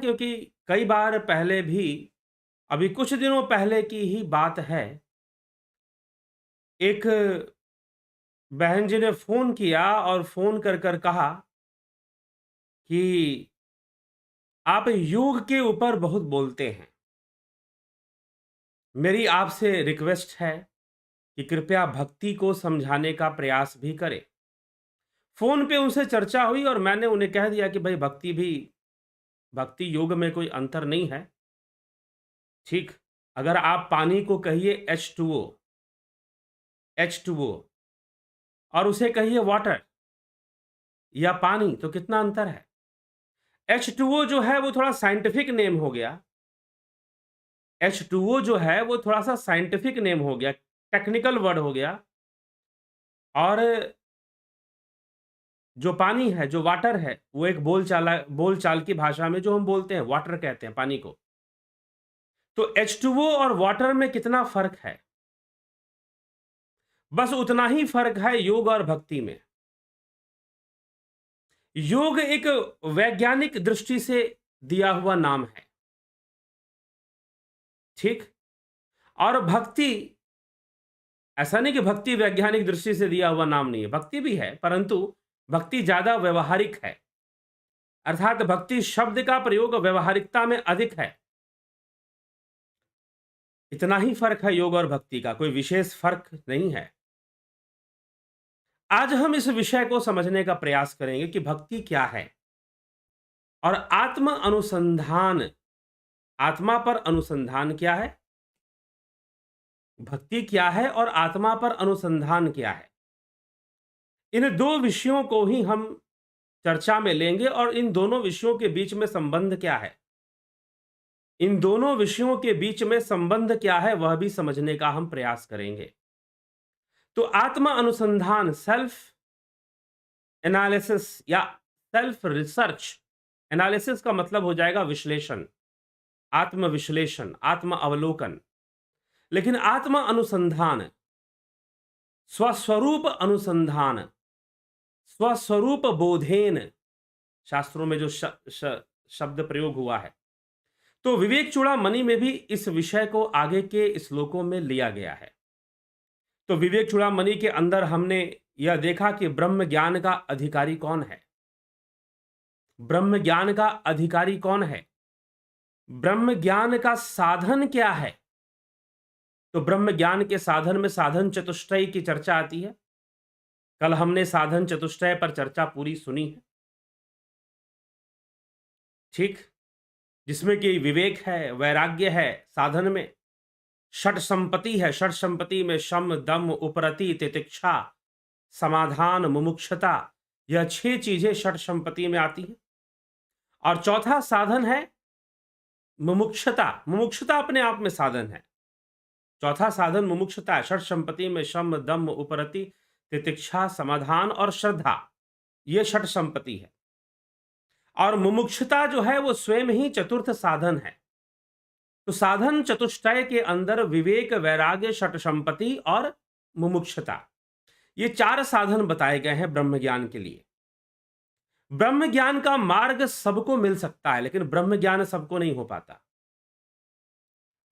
क्योंकि कई बार पहले भी, अभी कुछ दिनों पहले की ही बात है, एक बहन जी ने फ़ोन किया और फ़ोन कर कर कहा कि आप योग के ऊपर बहुत बोलते हैं। मेरी आपसे रिक्वेस्ट है कि कृपया भक्ति को समझाने का प्रयास भी करें। फ़ोन पे उनसे चर्चा हुई और मैंने उन्हें कह दिया कि भई भक्ति योग में कोई अंतर नहीं है। ठीक, अगर आप पानी को कहिए H2O, H2O और उसे कहिए वाटर या पानी, तो कितना अंतर है? H2O जो है वो थोड़ा साइंटिफिक नेम हो गया। H2O जो है वो थोड़ा-सा साइंटिफिक नेम हो गया, टेक्निकल वर्ड हो गया। और जो पानी है, जो वाटर है, वो एक बोलचाल की भाषा में जो हम बोलते हैं, वाटर कहते हैं पानी को। तो H2O और वाटर में कितना फ़र्क है? बस उतना ही फ़र्क है योग और भक्ति में। योग एक वैज्ञानिक दृष्टि से दिया हुआ नाम है, ठीक? और भक्ति, ऐसा नहीं कि भक्ति वैज्ञानिक दृष्टि से दिया हुआ नाम नहीं है, भक्ति भी है, परंतु भक्ति ज़्यादा व्यावहारिक है। अर्थात भक्ति शब्द का प्रयोग व्यावहारिकता में अधिक है। इतना ही फ़र्क है योग और भक्ति का, कोई विशेष फ़र्क नहीं है। आज हम इस विषय को समझने का प्रयास करेंगे कि भक्ति क्या है और आत्म अनुसंधान, आत्मा पर अनुसंधान क्या है, भक्ति क्या है और आत्मा पर अनुसंधान क्या है। इन दो विषयों को ही हम चर्चा में लेंगे और इन दोनों विषयों के बीच में संबंध क्या है, इन दोनों विषयों के बीच में संबंध क्या है वह भी समझने का हम प्रयास करेंगे। तो आत्म अनुसंधान, सेल्फ एनालिसिस या सेल्फ रिसर्च, एनालिसिस का मतलब हो जाएगा विश्लेषण, आत्म विश्लेषण, आत्म अवलोकन। लेकिन आत्म अनुसंधान, स्वस्वरूप अनुसंधान, स्वस्वरूप बोधेन, शास्त्रों में जो शब्द प्रयोग हुआ है, तो विवेक चूड़ामणि में भी इस विषय को आगे के श्लोकों में लिया गया है। तो विवेक चूड़ामणि के अंदर हमने यह देखा कि ब्रह्म ज्ञान का अधिकारी कौन है, ब्रह्म ज्ञान का अधिकारी कौन है, ब्रह्म ज्ञान का साधन क्या है। तो ब्रह्म ज्ञान के साधन में साधन चतुष्टय की चर्चा आती है। कल हमने साधन चतुष्टय पर चर्चा पूरी सुनी है, ठीक, जिसमें कि विवेक है, वैराग्य है, साधन में षट संपत्ति है, षट संपत्ति में शम दम उपरति तितिक्षा समाधान मुमुक्षता, यह 6 चीजें षट संपत्ति में आती हैं। और चौथा साधन है मुमुक्षता, मुमुक्षता अपने आप में साधन है। चौथा साधन मुमुक्षता है, षट संपत्ति में शम दम उपरति तितिक्षा समाधान और श्रद्धा, यह षट संपत्ति है। और मुमुक्षता जो है वो स्वयं ही चतुर्थ साधन है। तो साधन चतुष्टय के अंदर विवेक, वैराग्य, षट संपत्ति और मुमुक्षता, ये 4 साधन बताए गए हैं ब्रह्म ज्ञान के लिए। ब्रह्म ज्ञान का मार्ग सबको मिल सकता है, लेकिन ब्रह्म ज्ञान सबको नहीं हो पाता।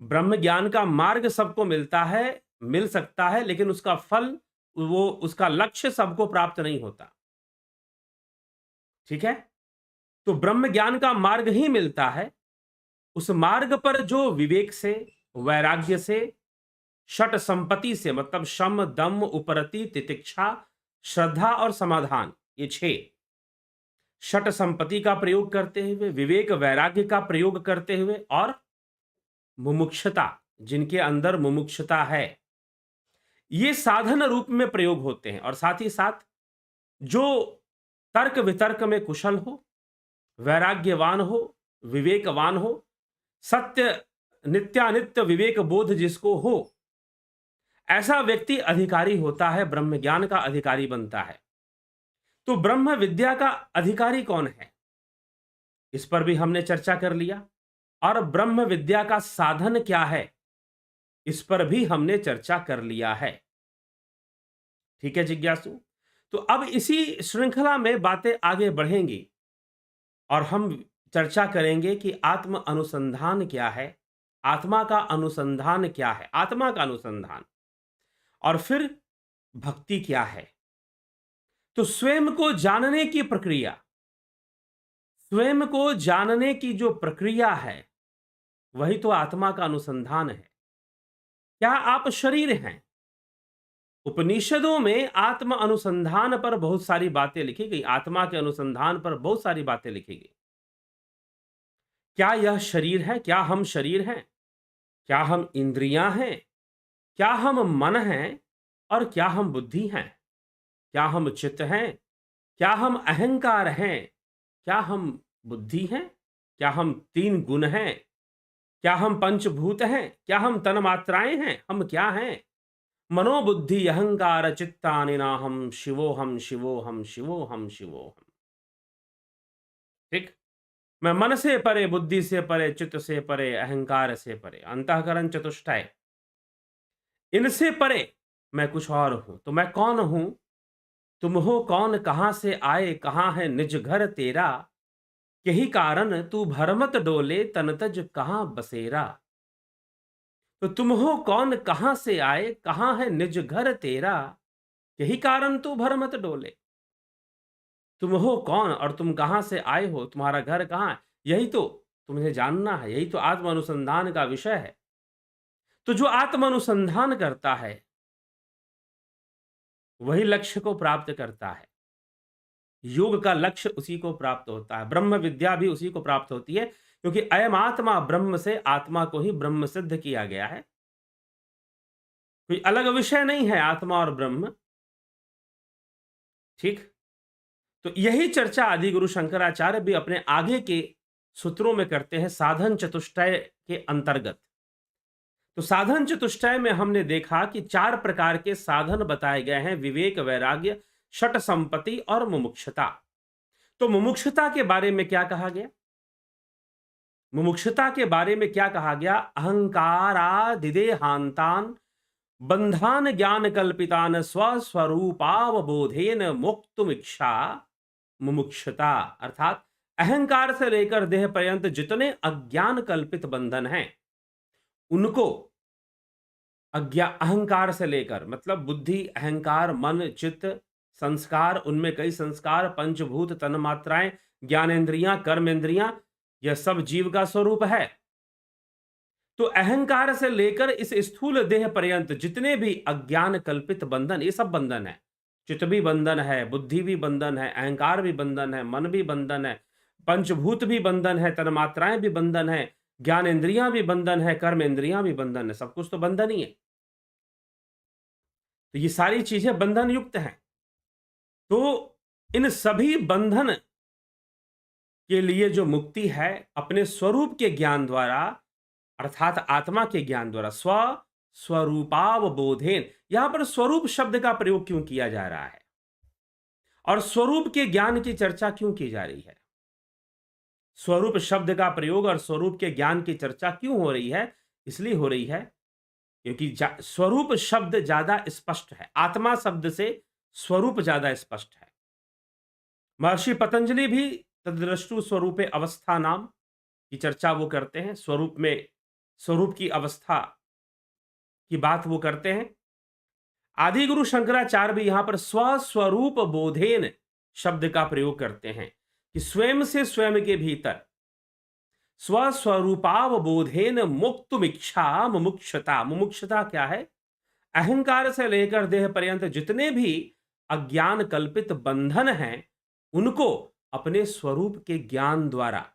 ब्रह्म ज्ञान का मार्ग सबको मिल सकता है, लेकिन उसका फल, वो उसका लक्ष्य सबको प्राप्त नहीं होता। ठीक है? तो ब्रह्म ज्ञान का मार्ग ही मिलता है। उस मार्ग पर जो विवेक से, वैराग्य से, षट संपत्ति से, मतलब शम दम उपरति तितिक्षा श्रद्धा और समाधान, ये 6 षट संपत्ति का प्रयोग करते हुए, विवेक वैराग्य का प्रयोग करते हुए और मुमुक्षता, जिनके अंदर मुमुक्षता है, ये साधन रूप में प्रयोग होते हैं। और साथ ही साथ जो तर्क वितर्क में कुशल हो, वैराग्यवान हो, विवेकवान हो, सत्य नित्यानित्य विवेक बोध जिसको हो, ऐसा व्यक्ति अधिकारी होता है, ब्रह्म ज्ञान का अधिकारी बनता है। तो ब्रह्म विद्या का अधिकारी कौन है, इस पर भी हमने चर्चा कर लिया। और ब्रह्म विद्या का साधन क्या है, इस पर भी हमने चर्चा कर लिया है। ठीक है जिज्ञासु? तो अब इसी श्रृंखला में बातें आगे बढ़ेंगी और हम चर्चा करेंगे कि आत्म अनुसंधान क्या है, आत्मा का अनुसंधान क्या है, आत्मा का अनुसंधान, और फिर भक्ति क्या है। तो स्वयं को जानने की प्रक्रिया, स्वयं को जानने की जो प्रक्रिया है, वही तो आत्मा का अनुसंधान है। क्या आप शरीर हैं? उपनिषदों में आत्म अनुसंधान पर बहुत सारी बातें लिखी गई, आत्मा के अनुसंधान पर बहुत सारी बातें लिखी गई। क्या यह शरीर है? क्या हम शरीर हैं? क्या हम इंद्रियां हैं? क्या हम मन हैं? और क्या हम बुद्धि हैं? क्या हम चित्त हैं? क्या हम अहंकार हैं? क्या हम बुद्धि हैं? क्या हम तीन गुण हैं? क्या हम पंचभूत हैं? क्या हम तन्मात्राएं हैं? हम क्या हैं? मनोबुद्धि अहंकार चित्तानि नाहं शिवोहम शिवोहम शिवोहम शिवोहम। ठीक। मैं मन से परे, बुद्धि से परे, चित्त से परे, अहंकार से परे, अंतःकरण चतुष्टय, इनसे परे मैं कुछ और हूं। तो मैं कौन हूं? तुम हो कौन, कहां से आए, कहां है निज घर तेरा, यही कारण तू भरमत डोले, तन तज कहां बसेरा। तो तुम हो कौन, कहां से आए, कहां है निज घर तेरा, यही कारण तू भरमत डोले। तुम हो कौन और तुम कहां से आए हो, तुम्हारा घर कहां है, यही तो तुम्हें जानना है, यही तो आत्म अनुसंधान का विषय है। तो जो आत्म अनुसंधान करता है वही लक्ष्य को प्राप्त करता है। योग का लक्ष्य उसी को प्राप्त होता है, ब्रह्म विद्या भी उसी को प्राप्त होती है, क्योंकि अयम आत्मा ब्रह्म से आत्मा को ही ब्रह्म सिद्ध किया गया है। कोई अलग विषय नहीं है आत्मा और ब्रह्म। ठीक। तो यही चर्चा आदि गुरु शंकराचार्य भी अपने आगे के सूत्रों में करते हैं साधन चतुष्टय के अंतर्गत। तो साधन चतुष्टय में हमने देखा कि 4 प्रकार के साधन बताए गए हैं, विवेक, वैराग्य, षट संपत्ति और मुमुक्षुता। तो मुमुक्षुता के बारे में क्या कहा गया? मुमुक्षुता के बारे में क्या कहा गया? अहंकारादिदेहांतान बंधान ज्ञान कल्पितान स्वस्वरूपावबोधेन मोक्तुमिच्छा मुमुक्षुता। अर्थात अहंकार से लेकर देह पर्यंत जितने अज्ञान कल्पित बंधन हैं, उनको अहंकार से लेकर मतलब बुद्धि, अहंकार, मन, चित्त, संस्कार, उनमें कई संस्कार, पंचभूत, तन्मात्राएं, ज्ञानेंद्रियां, कर्मेंद्रियां, यह सब जीव का स्वरूप है। तो अहंकार से लेकर इस स्थूल देह पर्यंत जितने भी अज्ञान कल्पित बंधन, ये सब बंधन है। चित्त भी बंधन है, बुद्धि भी बंधन है, अहंकार भी बंधन है, मन भी बंधन है, पंचभूत भी बंधन है, तन्मात्राएं भी बंधन है, ज्ञानेंद्रियां भी बंधन है, कर्मेंद्रियां भी बंधन है, सब कुछ तो बंधन ही है। तो ये सारी चीजें बंधन युक्त हैं। तो इन सभी बंधन के लिए जो मुक्ति है, अपने स्वरूप के ज्ञान द्वारा, अर्थात आत्मा के ज्ञान द्वारा, स्वरूपावबोधेन। यहां पर स्वरूप शब्द का प्रयोग क्यों किया जा रहा है और स्वरूप के ज्ञान की चर्चा क्यों की जा रही है? स्वरूप शब्द का प्रयोग और स्वरूप के ज्ञान की चर्चा क्यों हो रही है? इसलिए हो रही है क्योंकि स्वरूप शब्द ज्यादा स्पष्ट है, आत्मा शब्द से स्वरूप ज्यादा स्पष्ट है। महर्षि पतंजलि भी तद्रष्टु स्वरूपे अवस्था नाम की चर्चा वो करते हैं, स्वरूप में स्वरूप की अवस्था की बात वो करते हैं। आदि गुरु शंकराचार्य भी यहां पर स्वस्वरूप बोधेन शब्द का प्रयोग करते हैं कि स्वयं से स्वयं के भीतर स्वस्वरूपावबोधेन मुक्तुमिच्छा मुमुक्षुता। मुमुक्षुता क्या है? अहंकार से लेकर देह पर्यंत जितने भी अज्ञान कल्पित बंधन हैं, उनको अपने स्वरूप के ज्ञान द्वारा,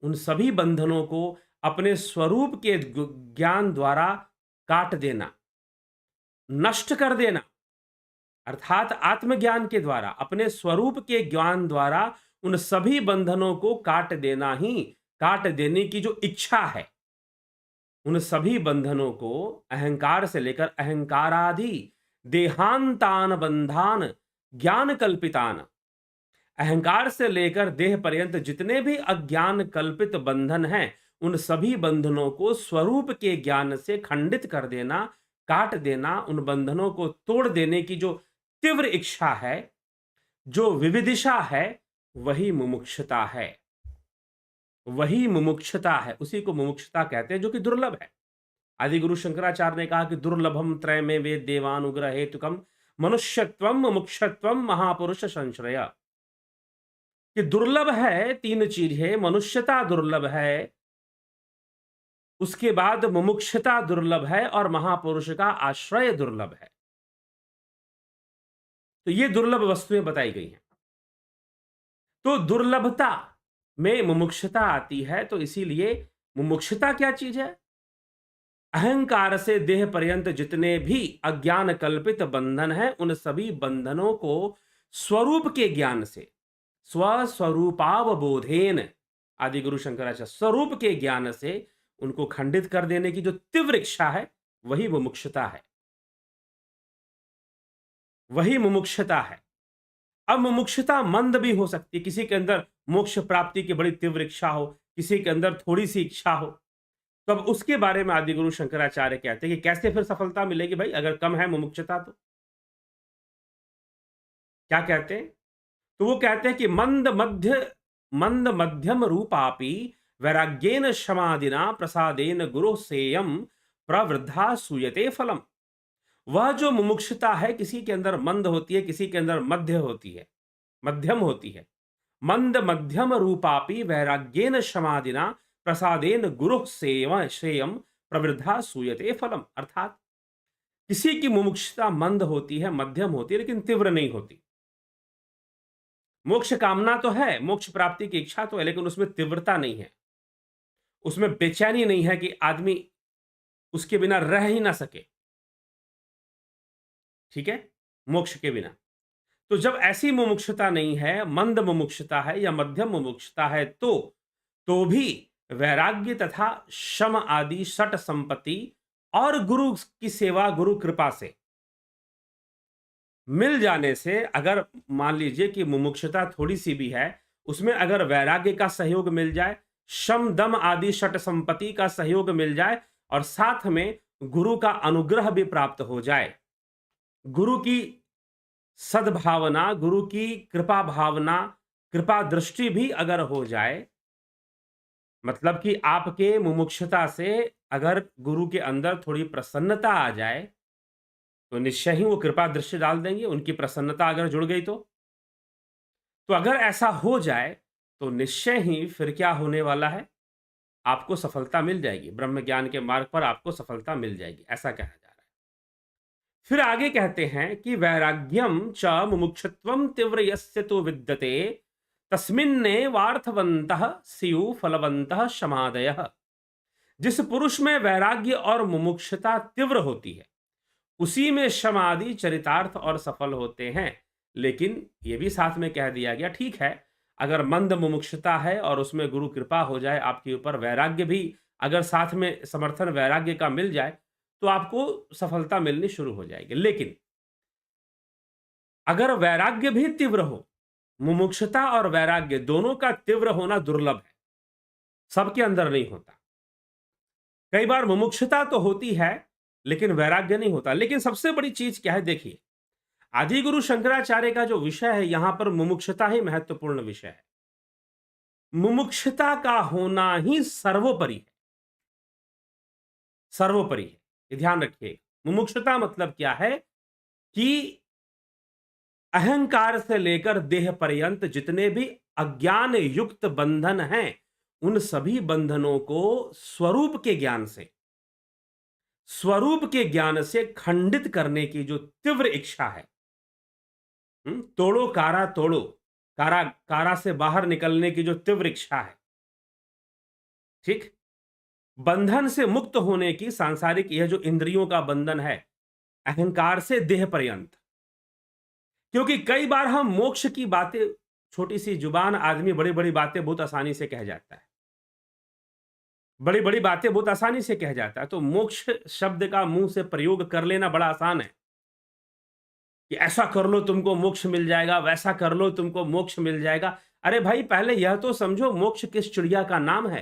उन सभी बंधनों को अपने स्वरूप के ज्ञान द्वारा काट देना, नष्ट कर देना। अर्थात आत्मज्ञान के द्वारा, अपने स्वरूप के ज्ञान द्वारा उन सभी बंधनों को काट देना ही, काट देने की जो इच्छा है, उन सभी बंधनों को अहंकार से लेकर अहंकारादि देहांतान बंधान ज्ञान कल्पितान, अहंकार से लेकर देह पर्यंत जितने भी अज्ञान कल्पित बंधन हैं, उन सभी बंधनों को स्वरूप के ज्ञान से खंडित कर देना, काट देना, उन बंधनों को तोड़ देने की जो तीव्र इच्छा है, जो विविदिशा है, वही मुमुक्षुता है। वही मुमुक्षुता है, उसी को मुमुक्षुता कहते हैं, जो कि दुर्लभ है। आदि गुरु शंकराचार्य ने कहा कि दुर्लभम त्रय में वेद देवानुग्रह हेतुकम मनुष्यत्वम मुमुक्षत्वम महापुरुष संश्रय। कि दुर्लभ है, तीन चीज है, मनुष्यता दुर्लभ है, उसके बाद मुमुक्षुता दुर्लभ है, और महापुरुष का आश्रय दुर्लभ है। तो ये दुर्लभ वस्तुएं बताई गई हैं। तो दुर्लभता में मुमुक्षुता आती है, तो इसीलिए मुमुक्षुता क्या चीज है? अहंकार से देह पर्यंत जितने भी अज्ञान कल्पित बंधन हैं, उन सभी बंधनों को स्वरूप के ज्ञान से, स्वस्वरूपावबोधेन, आदि गुरु शंकराचार्य, स्वरूप के ज्ञान से उनको खंडित कर देने की जो तीव्र इच्छा है, वही मुमुक्षुता है, वही मुमुक्षुता है। अब मुमुक्षुता मंद भी हो सकती है, किसी के अंदर मोक्ष प्राप्ति की बड़ी तीव्र इच्छा हो, किसी के अंदर थोड़ी सी इच्छा हो। तो अब उसके बारे में आदि गुरु शंकराचार्य कहते हैं कि कैसे फिर सफलता मिलेगी भाई, अगर कम है मुमुक्षुता तो। क्या कहते हैं? तो वो कहते हैं कि मंद मध्यम रूपापि वैराग्येन क्षमादिना प्रसादेन गुरु सेयम प्रवृद्धा सूयते फलम। वह जो मुमुक्षुता है, किसी के अंदर मंद होती है, किसी के अंदर मध्य होती है, मध्यम होती है। मंद मध्यम रूपापि वैराग्येन क्षमादिना प्रसादेन गुरु सेयम प्रवृद्धा सूयते फलम। अर्थात किसी की मुमुक्षुता मंद होती है, मध्यम होती है, लेकिन तीव्र नहीं होती। मोक्ष कामना तो है, मोक्ष प्राप्ति की इच्छा तो है, लेकिन उसमें तीव्रता नहीं है, उसमें बेचैनी नहीं है कि आदमी उसके बिना रह ही ना सके। ठीक है, मोक्ष के बिना। तो जब ऐसी मुमुक्षुता नहीं है, मंद मुमुक्षुता है या मध्यम मुमुक्षुता है, तो भी वैराग्य तथा शम आदि षट संपत्ति और गुरु की सेवा, गुरु कृपा से मिल जाने से, अगर मान लीजिए कि मुमुक्षुता थोड़ी सी भी है, उसमें अगर वैराग्य का सहयोग मिल जाए, शम दम आदि षट संपत्ति का सहयोग मिल जाए, और साथ में गुरु का अनुग्रह भी प्राप्त हो जाए, गुरु की सद्भावना, गुरु की कृपा भावना, कृपा दृष्टि भी अगर हो जाए, मतलब कि आपके मुमुक्षुता से अगर गुरु के अंदर थोड़ी प्रसन्नता आ जाए, तो निश्चय ही वो कृपा दृष्टि डाल देंगे, उनकी प्रसन्नता अगर जुड़ गई तो अगर ऐसा हो जाए, तो निश्चय ही फिर क्या होने वाला है, आपको सफलता मिल जाएगी, ब्रह्म ज्ञान के मार्ग पर आपको सफलता मिल जाएगी, ऐसा कहा जा रहा है। फिर आगे कहते हैं कि वैराग्यम च मुमुक्षुत्वम तीव्र यस्य तो विद्यते तस्मिन्ने वार्थवन्तः स्यु फलवन्तः शमादयः। जिस पुरुष में वैराग्य और मुमुक्षुता तीव्र होती है, उसी में शमादि चरितार्थ और सफल होते हैं। लेकिन यह भी साथ में कह दिया गया, ठीक है, अगर मंद मुमुक्षुता है और उसमें गुरु कृपा हो जाए आपके ऊपर, वैराग्य भी अगर साथ में समर्थन वैराग्य का मिल जाए, तो आपको सफलता मिलनी शुरू हो जाएगी। लेकिन अगर वैराग्य भी तीव्र हो, मुमुक्षुता और वैराग्य दोनों का तीव्र होना दुर्लभ है, सबके अंदर नहीं होता। कई बार मुमुक्षुता तो होती है लेकिन वैराग्य नहीं होता। लेकिन सबसे बड़ी चीज क्या है, देखिए, आदि गुरु शंकराचार्य का जो विषय है, यहां पर मुमुक्षुता ही महत्वपूर्ण विषय है। मुमुक्षुता का होना ही सर्वोपरि है, सर्वोपरि है, ये ध्यान रखिए। मुमुक्षुता मतलब क्या है कि अहंकार से लेकर देह पर्यंत जितने भी अज्ञान युक्त बंधन हैं, उन सभी बंधनों को स्वरूप के ज्ञान से, स्वरूप के ज्ञान से खंडित करने की जो तीव्र इच्छा है, तोड़ो कारा तोड़ो, कारा कारा से बाहर निकलने की जो तीव्र इच्छा है, ठीक, बंधन से मुक्त होने की, सांसारिक यह जो इंद्रियों का बंधन है, अहंकार से देह पर्यंत। क्योंकि कई बार हम मोक्ष की बातें, छोटी सी जुबान आदमी बड़ी बड़ी बातें बहुत आसानी से कह जाता है, बड़ी बड़ी बातें बहुत आसानी से कह जाता है। तो मोक्ष शब्द का मुंह से प्रयोग कर लेना बड़ा आसान है कि ऐसा कर लो तुमको मोक्ष मिल जाएगा, वैसा कर लो तुमको मोक्ष मिल जाएगा। अरे भाई, पहले यह तो समझो मोक्ष किस चिड़िया का नाम है,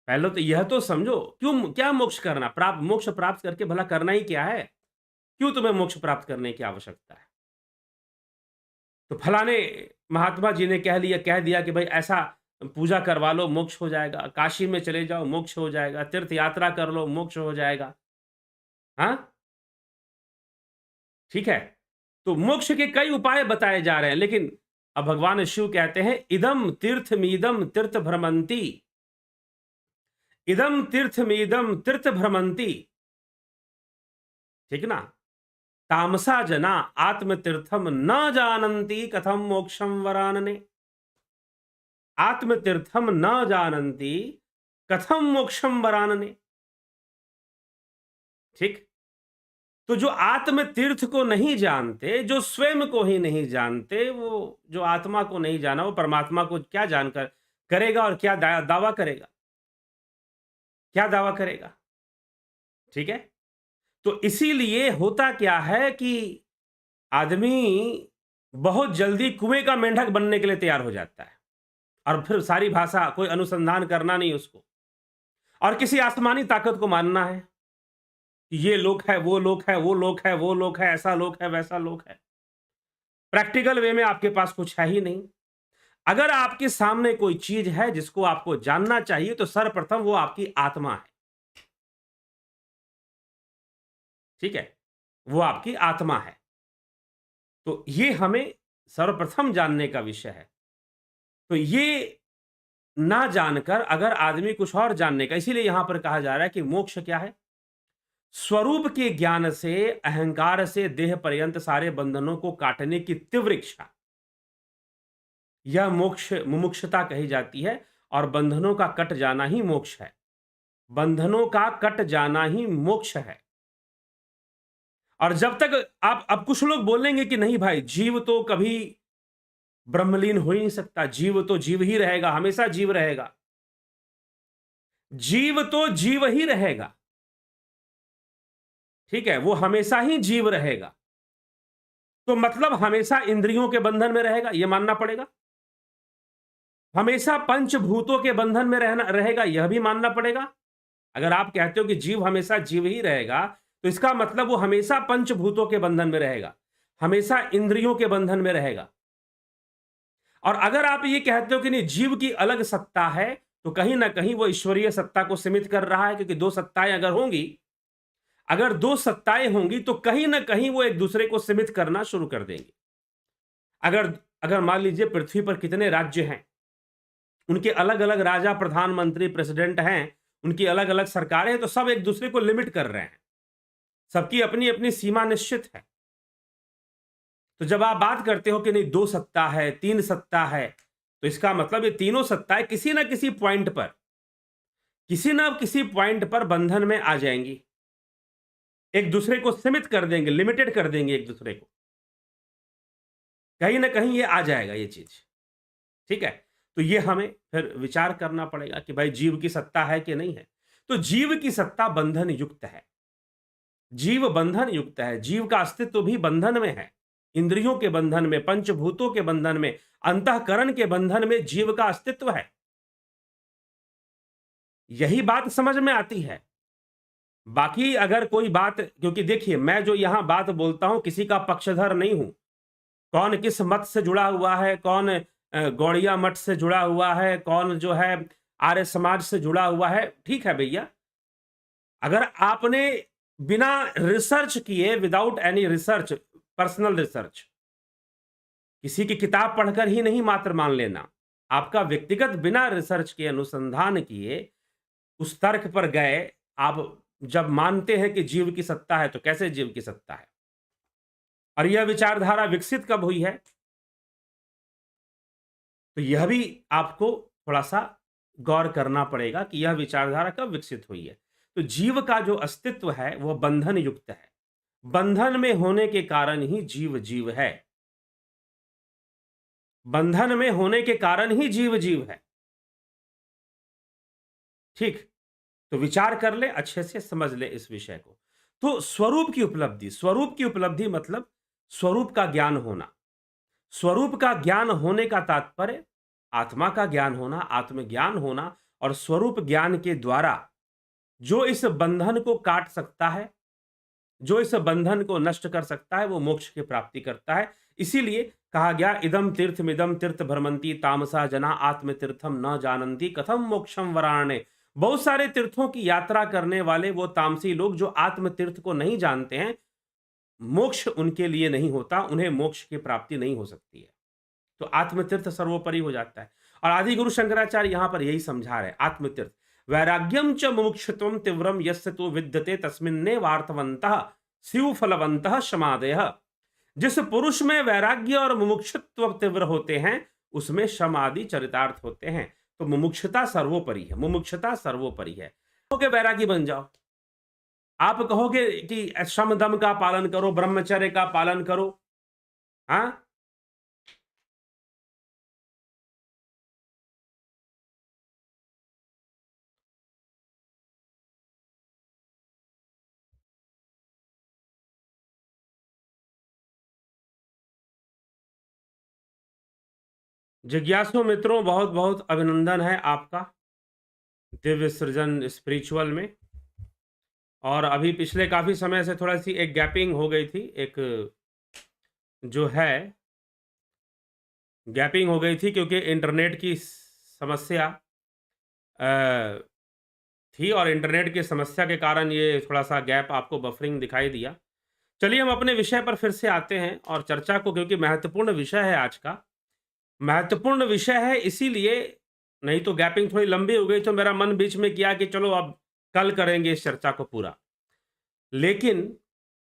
पहले तो यह तो समझो, क्यों, क्या मोक्ष करना, मोक्ष प्राप्त करके भला करना ही क्या है, क्यों तुम्हें मोक्ष प्राप्त करने की आवश्यकता है। तो फलाने महात्मा जी ने कह दिया कि भाई ऐसा पूजा करवा लो मोक्ष हो जाएगा, काशी में चले जाओ मोक्ष हो जाएगा, तीर्थ यात्रा कर लो मोक्ष हो जाएगा। हाँ, ठीक है। तो मोक्ष के कई उपाय बताए जा रहे हैं, लेकिन अब भगवान शिव कहते हैं इदम तीर्थमीदम तीर्थ भ्रमंती, इदम तीर्थमीदम तीर्थ भ्रमंती, ठीक ना। तामसा जना आत्मतीर्थम न जानन्ति कथम मोक्षम वरानने, आत्मतीर्थम न जानन्ति कथम मोक्षम वरानने, ठीक। तो जो आत्म तीर्थ को नहीं जानते, जो स्वयं को ही नहीं जानते, वो जो आत्मा को नहीं जाना, वो परमात्मा को क्या जानकर करेगा और क्या दावा करेगा, क्या दावा करेगा, ठीक है। तो इसीलिए होता क्या है कि आदमी बहुत जल्दी कुएं का मेंढक बनने के लिए तैयार हो जाता है, और फिर सारी भाषा कोई अनुसंधान करना नहीं उसको, और किसी आसमानी ताकत को मानना है कि ये लोक है, वो लोक है, वो लोक है, वो लोक है, ऐसा लोक है, वैसा लोक है। प्रैक्टिकल वे में आपके पास कुछ है ही नहीं। अगर आपके सामने कोई चीज है जिसको आपको जानना चाहिए, तो सर्वप्रथम वो आपकी आत्मा है, ठीक है, वो आपकी आत्मा है। तो ये हमें सर्वप्रथम जानने का विषय है। तो ये ना जानकर अगर आदमी कुछ और जानने का, इसीलिए यहां पर कहा जा रहा है कि मोक्ष क्या है, स्वरूप के ज्ञान से, अहंकार से देह पर्यंत सारे बंधनों को काटने की तीव्र इच्छा, यह मोक्ष मुमुक्षुता कही जाती है। और बंधनों का कट जाना ही मोक्ष है, बंधनों का कट जाना ही मोक्ष है। और जब तक आप, अब कुछ लोग बोलेंगे कि नहीं भाई, जीव तो कभी ब्रह्मलीन हो ही नहीं सकता, जीव तो जीव ही रहेगा, हमेशा जीव रहेगा। जीव तो जीव ही रहेगा, ठीक है, वो हमेशा ही जीव रहेगा। तो मतलब हमेशा इंद्रियों के बंधन में रहेगा, यह मानना पड़ेगा। हमेशा पंचभूतों के बंधन में रहेगा, यह भी मानना पड़ेगा। अगर आप कहते हो कि जीव हमेशा जीव ही रहेगा, तो इसका मतलब वो हमेशा पंचभूतों के बंधन में रहेगा, हमेशा इंद्रियों के बंधन में रहेगा। और अगर आप ये कहते हो कि नहीं, जीव की अलग सत्ता है, तो कहीं ना कहीं वो ईश्वरीय सत्ता को सीमित कर रहा है, क्योंकि दो सत्ताएं अगर होंगी, अगर दो सत्ताएं होंगी, तो कहीं ना कहीं वो एक दूसरे को सीमित करना शुरू कर देंगे। अगर अगर मान लीजिए पृथ्वी पर कितने राज्य हैं, उनके अलग अलग राजा, प्रधानमंत्री, प्रेसिडेंट हैं, उनकी अलग अलग सरकारें हैं, तो सब एक दूसरे को लिमिट कर रहे हैं, सबकी अपनी अपनी सीमा निश्चित है। तो जब आप बात करते हो कि नहीं दो सत्ता है, तीन सत्ता है, तो इसका मतलब ये तीनों सत्ताएं किसी ना किसी पॉइंट पर, किसी ना किसी पॉइंट पर बंधन में आ जाएंगी, एक दूसरे को सीमित कर देंगे, लिमिटेड कर देंगे एक दूसरे को, कहीं ना कहीं ये आ जाएगा ये चीज, ठीक है। तो ये हमें फिर विचार करना पड़ेगा कि भाई जीव की सत्ता है कि नहीं है। तो जीव की सत्ता बंधन युक्त है, जीव बंधन युक्त है, जीव का अस्तित्व भी बंधन में है, इंद्रियों के बंधन में, पंचभूतों के बंधन में, अंतःकरण के बंधन में जीव का अस्तित्व है। यही बात समझ में आती है। बाकी अगर कोई बात, क्योंकि देखिए मैं जो यहां बात बोलता हूं किसी का पक्षधर नहीं हूं, कौन किस मत से जुड़ा हुआ है, कौन गौड़िया मठ से जुड़ा हुआ है, कौन जो है आर्य समाज से जुड़ा हुआ है, ठीक है भैया। अगर आपने बिना रिसर्च किए, without any research, personal research, किसी की किताब पढ़कर ही नहीं मात्र मान लेना, आपका व्यक्तिगत बिना रिसर्च के, अनुसंधान किए, उस तर्क पर गए, आप जब मानते हैं कि जीव की सत्ता है, तो कैसे जीव की सत्ता है? और यह विचारधारा विकसित कब हुई है? तो यह भी आपको थोड़ा सा गौर करना पड़ेगा कि यह विचारधारा कब विकसित हुई है। तो जीव का जो अस्तित्व है वह बंधन युक्त है, बंधन में होने के कारण ही जीव जीव है, बंधन में होने के कारण ही जीव जीव है, ठीक। तो विचार कर ले, अच्छे से समझ ले इस विषय को। तो स्वरूप की उपलब्धि, स्वरूप की उपलब्धि मतलब स्वरूप का ज्ञान होना। स्वरूप का ज्ञान होने का तात्पर्य आत्मा का ज्ञान होना, आत्मज्ञान होना, और स्वरूप ज्ञान के द्वारा जो इस बंधन को काट सकता है, जो इस बंधन को नष्ट कर सकता है, वो मोक्ष की प्राप्ति करता है। इसीलिए कहा गया, इदम तीर्थमिदम तीर्थ भ्रमंती तामसा जना आत्म तीर्थम न जानंती कथम मोक्षम वराणे। बहुत सारे तीर्थों की यात्रा करने वाले वो तामसी लोग जो आत्म तीर्थ को नहीं जानते हैं, मोक्ष उनके लिए नहीं होता, उन्हें मोक्ष की प्राप्ति नहीं हो सकती है। तो आत्मतीर्थ सर्वोपरि हो जाता है। और आदि गुरु शंकराचार्य यहां पर यही समझा रहे, आत्मतीर्थ वैराग्यम च मुमुक्षुत्वम तीव्रम यस्य तो विद्यते तस्मिन्ने वार्थवन्तः शिव फलवन्तः समादयः। जिस पुरुष में वैराग्य और मुमुक्षुत्व तीव्र होते हैं उसमें शम आदि चरितार्थ होते हैं। तो मुमुक्षुता सर्वोपरि है, मुमुक्षुता सर्वोपरि है। कहोगे वैरागी बन जाओ, आप कहोगे कि शम दम का पालन करो, ब्रह्मचर्य का पालन करो, हाँ, जिज्ञासु मित्रों बहुत बहुत अभिनंदन है आपका दिव्य सृजन स्पिरिचुअल में। और अभी पिछले काफी समय से थोड़ा सी एक गैपिंग हो गई थी, एक जो है गैपिंग हो गई थी क्योंकि इंटरनेट की समस्या थी और इंटरनेट की समस्या के कारण ये थोड़ा सा गैप आपको बफरिंग दिखाई दिया। चलिए हम अपने विषय पर फिर से आते हैं और चर्चा को, क्योंकि महत्वपूर्ण विषय है आज का, महत्वपूर्ण विषय है इसीलिए, नहीं तो गैपिंग थोड़ी लंबी हो गई तो मेरा मन बीच में किया कि चलो अब कल करेंगे इस चर्चा को पूरा, लेकिन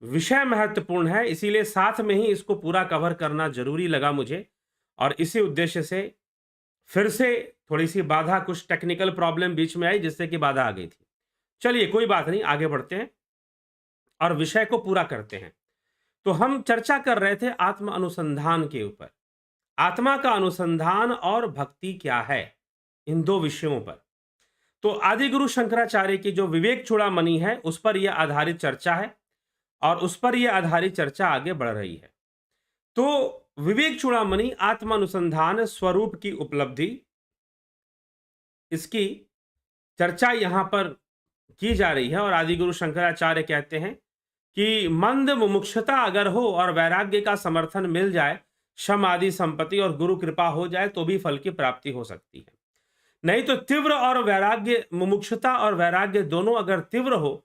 विषय महत्वपूर्ण है इसीलिए साथ में ही इसको पूरा कवर करना जरूरी लगा मुझे। और इसी उद्देश्य से फिर से थोड़ी सी बाधा, कुछ टेक्निकल प्रॉब्लम बीच में आई जिससे कि बाधा आ गई थी। चलिए कोई बात नहीं, आगे बढ़ते हैं और विषय को पूरा करते हैं। तो हम चर्चा कर रहे थे आत्म अनुसंधान के ऊपर, आत्मा का अनुसंधान और भक्ति क्या है, इन दो विषयों पर। तो आदि गुरु शंकराचार्य की जो विवेक चूड़ामणि है उस पर यह आधारित चर्चा है और उस पर यह आधारित चर्चा आगे बढ़ रही है। तो विवेक चूड़ामणि आत्मानुसंधान स्वरूप की उपलब्धि, इसकी चर्चा यहां पर की जा रही है। और आदि गुरु शंकराचार्य कहते हैं कि मंद मुमुक्षुता अगर हो और वैराग्य का समर्थन मिल जाए, शम आदि संपत्ति और गुरु कृपा हो जाए तो भी फल की प्राप्ति हो सकती है। नहीं तो तीव्र और वैराग्य, मुमुक्षुता और वैराग्य दोनों अगर तीव्र हो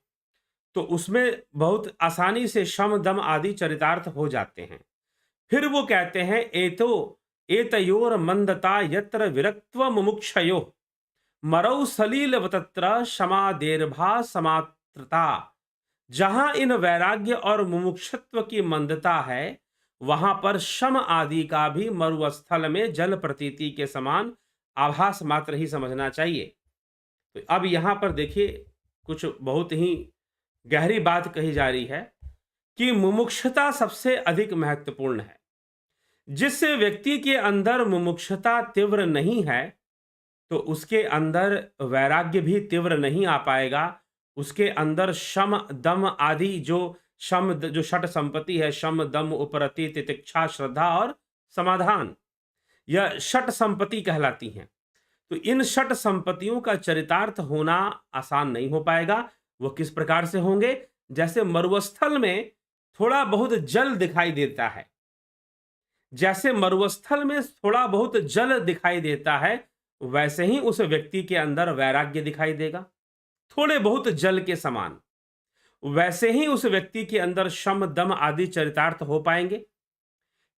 तो उसमें बहुत आसानी से शम दम आदि चरितार्थ हो जाते हैं। फिर वो कहते हैं एतो एतयोर मंदता यत्र विरक्त्व मुमुक्षयो मरौ सलील तत्र क्षमा देर्भा समात्रता। जहां इन वैराग्य और मुमुक्षुत्व की मंदता है वहां पर शम आदि का भी मरुस्थल में जल प्रतीति के समान आभास मात्र ही समझना चाहिए। तो अब यहां पर देखिए कुछ बहुत ही गहरी बात कही जा रही है कि मुमुक्षुता सबसे अधिक महत्वपूर्ण है। जिस व्यक्ति के अंदर मुमुक्षुता तीव्र नहीं है तो उसके अंदर वैराग्य भी तीव्र नहीं आ पाएगा, उसके अंदर शम दम आदि जो षट संपत्ति है, शम दम उपरति तितिक्षा श्रद्धा और समाधान, यह षट संपत्ति कहलाती हैं। तो इन षट संपत्तियों का चरितार्थ होना आसान नहीं हो पाएगा। वो किस प्रकार से होंगे? जैसे मरुस्थल में थोड़ा बहुत जल दिखाई देता है, जैसे मरुस्थल में थोड़ा बहुत जल दिखाई देता है वैसे ही उस व्यक्ति के अंदर वैराग्य दिखाई देगा, थोड़े बहुत जल के समान। वैसे ही उस व्यक्ति के अंदर शम दम आदि चरितार्थ हो पाएंगे,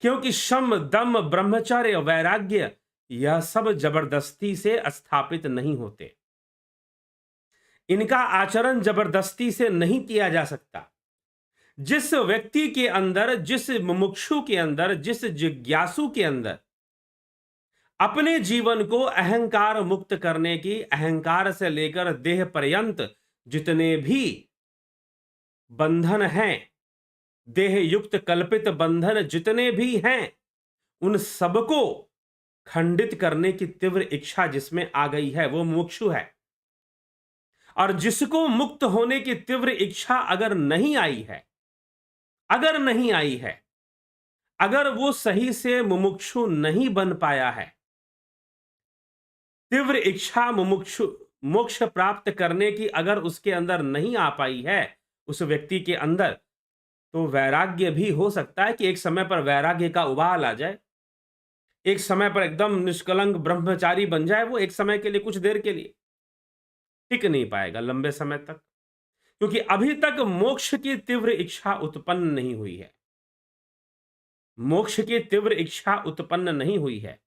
क्योंकि शम दम ब्रह्मचर्य वैराग्य यह सब जबरदस्ती से स्थापित नहीं होते, इनका आचरण जबरदस्ती से नहीं किया जा सकता। जिस व्यक्ति के अंदर, जिस मुमुक्षु के अंदर, जिस जिज्ञासु के अंदर अपने जीवन को अहंकार मुक्त करने की, अहंकार से लेकर देह पर्यंत जितने भी बंधन हैं, देह युक्त कल्पित बंधन जितने भी हैं, उन सबको खंडित करने की तीव्र इच्छा जिसमें आ गई है वो मुमुक्षु है। और जिसको मुक्त होने की तीव्र इच्छा अगर नहीं आई है, अगर वो सही से मुमुक्षु नहीं बन पाया है, तीव्र इच्छा मुमुक्षु मोक्ष प्राप्त करने की अगर उसके अंदर नहीं आ पाई है उस व्यक्ति के अंदर, तो वैराग्य भी हो सकता है कि एक समय पर वैराग्य का उबाल आ जाए, एक समय पर एकदम निष्कलंक ब्रह्मचारी बन जाए वो, एक समय के लिए, कुछ देर के लिए टिक नहीं पाएगा लंबे समय तक, क्योंकि अभी तक मोक्ष की तीव्र इच्छा उत्पन्न नहीं हुई है। मोक्ष की तीव्र इच्छा उत्पन्न नहीं हुई है।